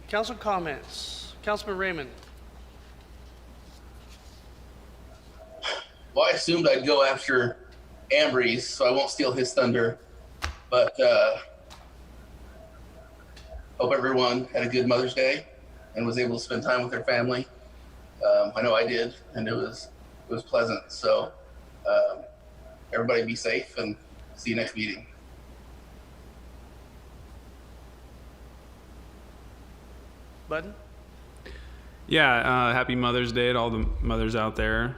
Council comments. Councilman Raymond. Well, I assumed I'd go after Ambrose, so I won't steal his thunder. But hope everyone had a good Mother's Day and was able to spend time with their family. I know I did, and it was pleasant. So everybody be safe, and see you next meeting. Button. Yeah, happy Mother's Day to all the mothers out there.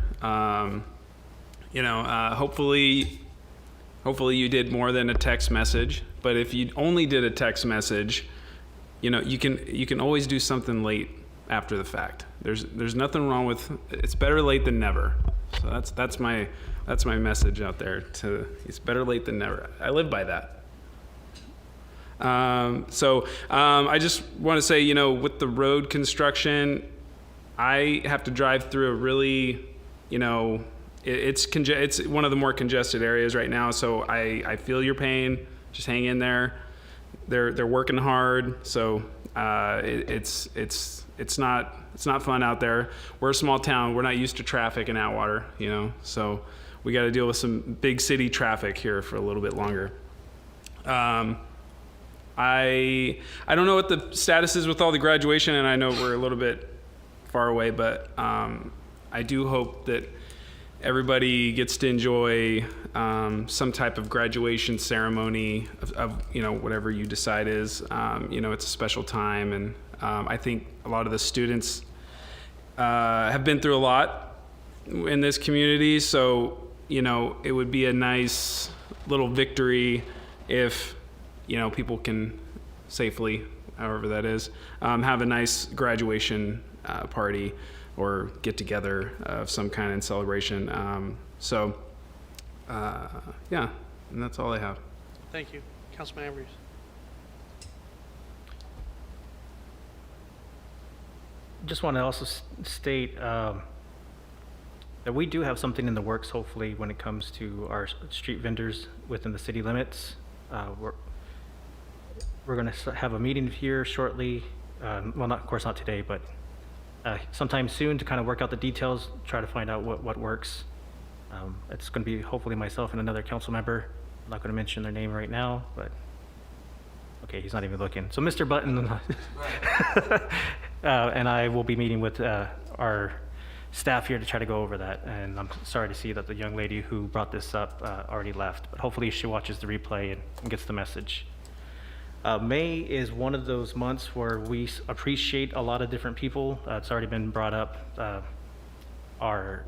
Hopefully you did more than a text message. But if you only did a text message, you can always do something late after the fact. There's nothing wrong with it's better late than never. So that's my message out there. It's better late than never. I live by that. I just want to say, with the road construction, I have to drive through a really, it's one of the more congested areas right now. So I feel your pain. Just hang in there. They're working hard. So it's not fun out there. We're a small town. We're not used to traffic in Atwater, so we got to deal with some big city traffic here for a little bit longer. I don't know what the status is with all the graduation, and I know we're a little bit far away, but I do hope that everybody gets to enjoy some type of graduation ceremony of whatever you decide is. It's a special time, and I think a lot of the students have been through a lot in this community, so it would be a nice little victory if people can safely, however that is, have a nice graduation party. or get together of some kind in celebration. Yeah, and that's all I have. Thank you. Councilman Ambrose. Just want to also state that we do have something in the works, hopefully, when it comes to our street vendors within the city limits. We're going to have a meeting here shortly. Well, not, of course, not today, but sometime soon to kind of work out the details, try to find out what works. It's going to be hopefully myself and another council member. I'm not going to mention their name right now, but okay, he's not even looking. So Mr. Button and I will be meeting with our staff here to try to go over that. And I'm sorry to see that the young lady who brought this up already left, but hopefully she watches the replay and gets the message. May is one of those months where we appreciate a lot of different people. It's already been brought up. Our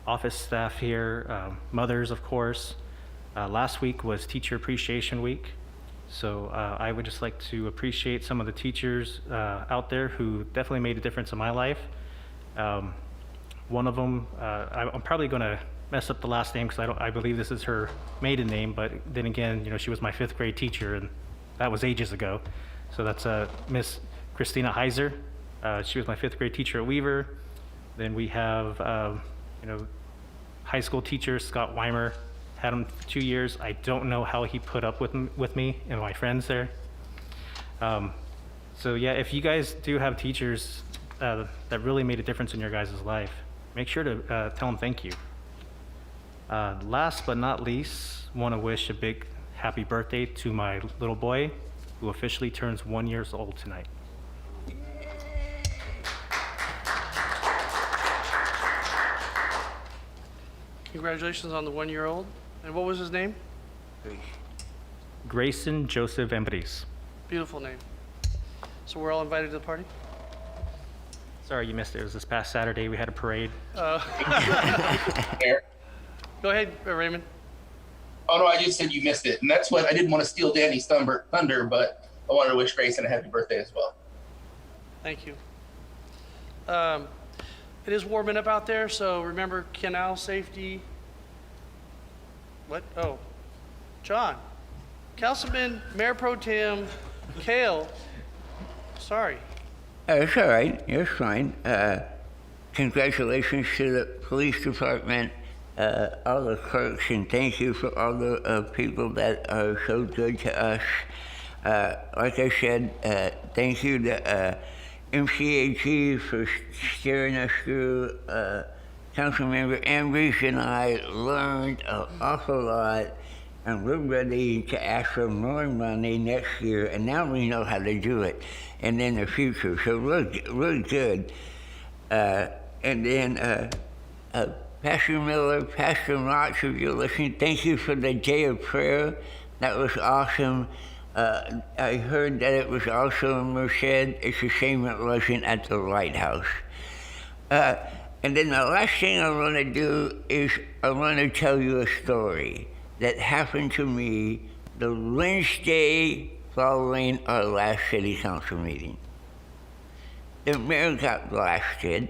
office staff here, mothers, of course. Last week was Teacher Appreciation Week. So I would just like to appreciate some of the teachers out there who definitely made a difference in my life. One of them, I'm probably going to mess up the last name because I believe this is her maiden name, but then again, you know, she was my 5th grade teacher, and that was ages ago. So that's Miss Christina Heiser. She was my 5th grade teacher at Weaver. Then we have, high school teacher Scott Weimer. Had him for 2 years. I don't know how he put up with me and my friends there. So yeah, if you guys do have teachers that really made a difference in your guys' life, make sure to tell them thank you. Last but not least, want to wish a big happy birthday to my little boy, who officially turns 1 year old tonight. Congratulations on the 1-year-old. And what was his name? Grayson Joseph Embris. Beautiful name. So we're all invited to the party? Sorry you missed it. It was this past Saturday. We had a parade. Go ahead, Raymond. Oh no, I just said you missed it, and that's what I didn't want to steal Danny's thunder, but I wanted to wish Grayson a happy birthday as well. Thank you. It is warming up out there, so remember canal safety. What? Oh, John, Councilman, Mayor Pro Tem, Kale. Sorry. It's all right. It's fine. Congratulations to the police department, all the clerks, and thank you for all the people that are so good to us. Like I said, thank you to MCAG for steering us through. Councilmember Ambrose and I learned an awful lot, and we're ready to ask for more money next year, and now we know how to do it, and in the future. So we're good. And then Pastor Miller, Pastor Marks, if you're listening, thank you for the day of prayer. That was awesome. I heard that it was also in Merced. It's a shame it wasn't at the Lighthouse. And then the last thing I want to do is I want to tell you a story that happened to me the Wednesday following our last city council meeting. The mayor got blasted.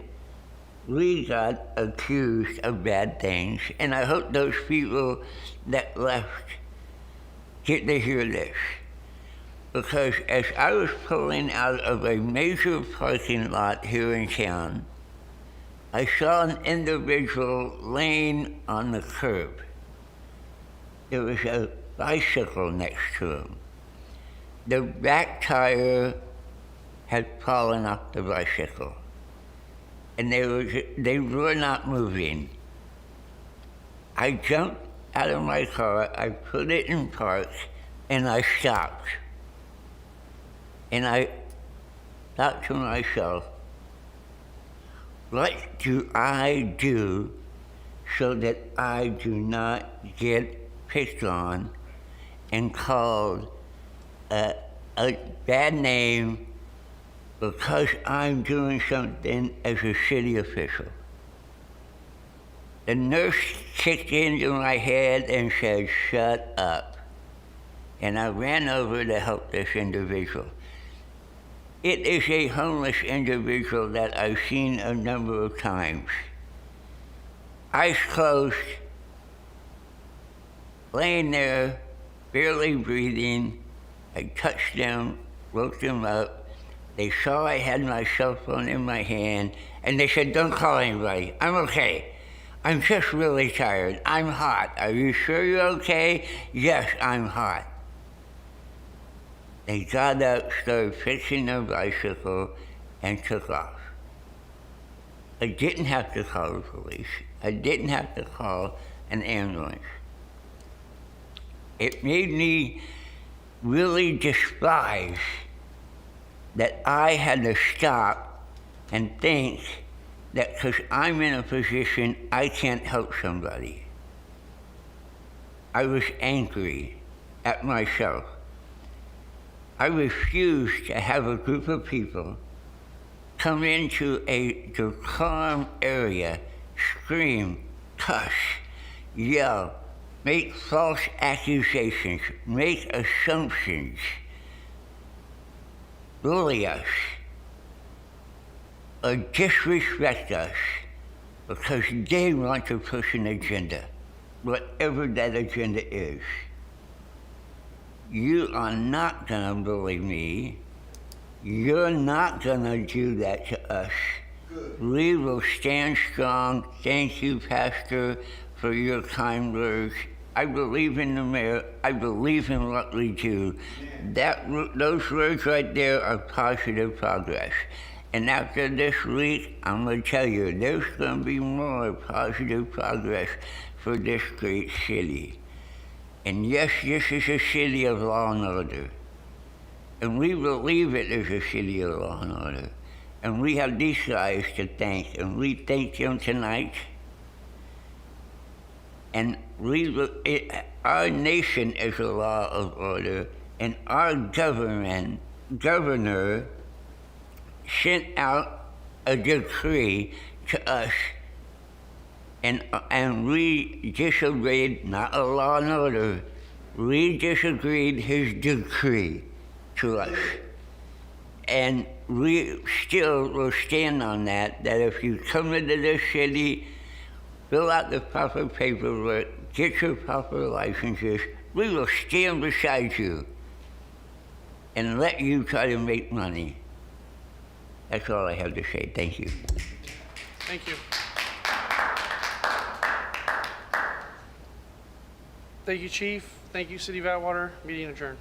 We got accused of bad things, and I hope those people that left get to hear this. Because as I was pulling out of a major parking lot here in town, I saw an individual laying on the curb. There was a bicycle next to him. The back tire had fallen off the bicycle, and they were not moving. I jumped out of my car, I put it in park, and I stopped. And I thought to myself, what do I do so that I do not get picked on and called a bad name because I'm doing something as a city official? The nurse kicked into my head and said, "Shut up." And I ran over to help this individual. It is a homeless individual that I've seen a number of times. Eyes closed, laying there, barely breathing. I touched them, woke them up. They saw I had my cell phone in my hand, and they said, "Don't call anybody. I'm okay. I'm just really tired. I'm hot. Are you sure you're okay?" "Yes, I'm hot." They got up, started fixing their bicycle, and took off. I didn't have to call the police. I didn't have to call an ambulance. It made me really despise that I had to stop and think that because I'm in a position I can't help somebody. I was angry at myself. I refused to have a group of people come into a decorum area, scream, cuss, yell, make false accusations, make assumptions, bully us, or disrespect us because they want to push an agenda, whatever that agenda is. You are not gonna bully me. You're not gonna do that to us. We will stand strong. Thank you, Pastor, for your kind words. I believe in the mayor. I believe in what we do. Those words right there are positive progress. And after this week, I'm gonna tell you, there's gonna be more positive progress for this great city. And yes, this is a city of law and order. And we believe it is a city of law and order. And we have these guys to thank, and we thank them tonight. And our nation is a law of order, and our governor sent out a decree to us, and we disobeyed, not a law and order, we disagreed his decree to us. And we still will stand on that if you come into this city, fill out the proper paperwork, get your proper licenses, we will stand beside you and let you try to make money. That's all I have to say. Thank you. Thank you. Thank you, Chief. Thank you, City of Atwater. Meeting adjourned.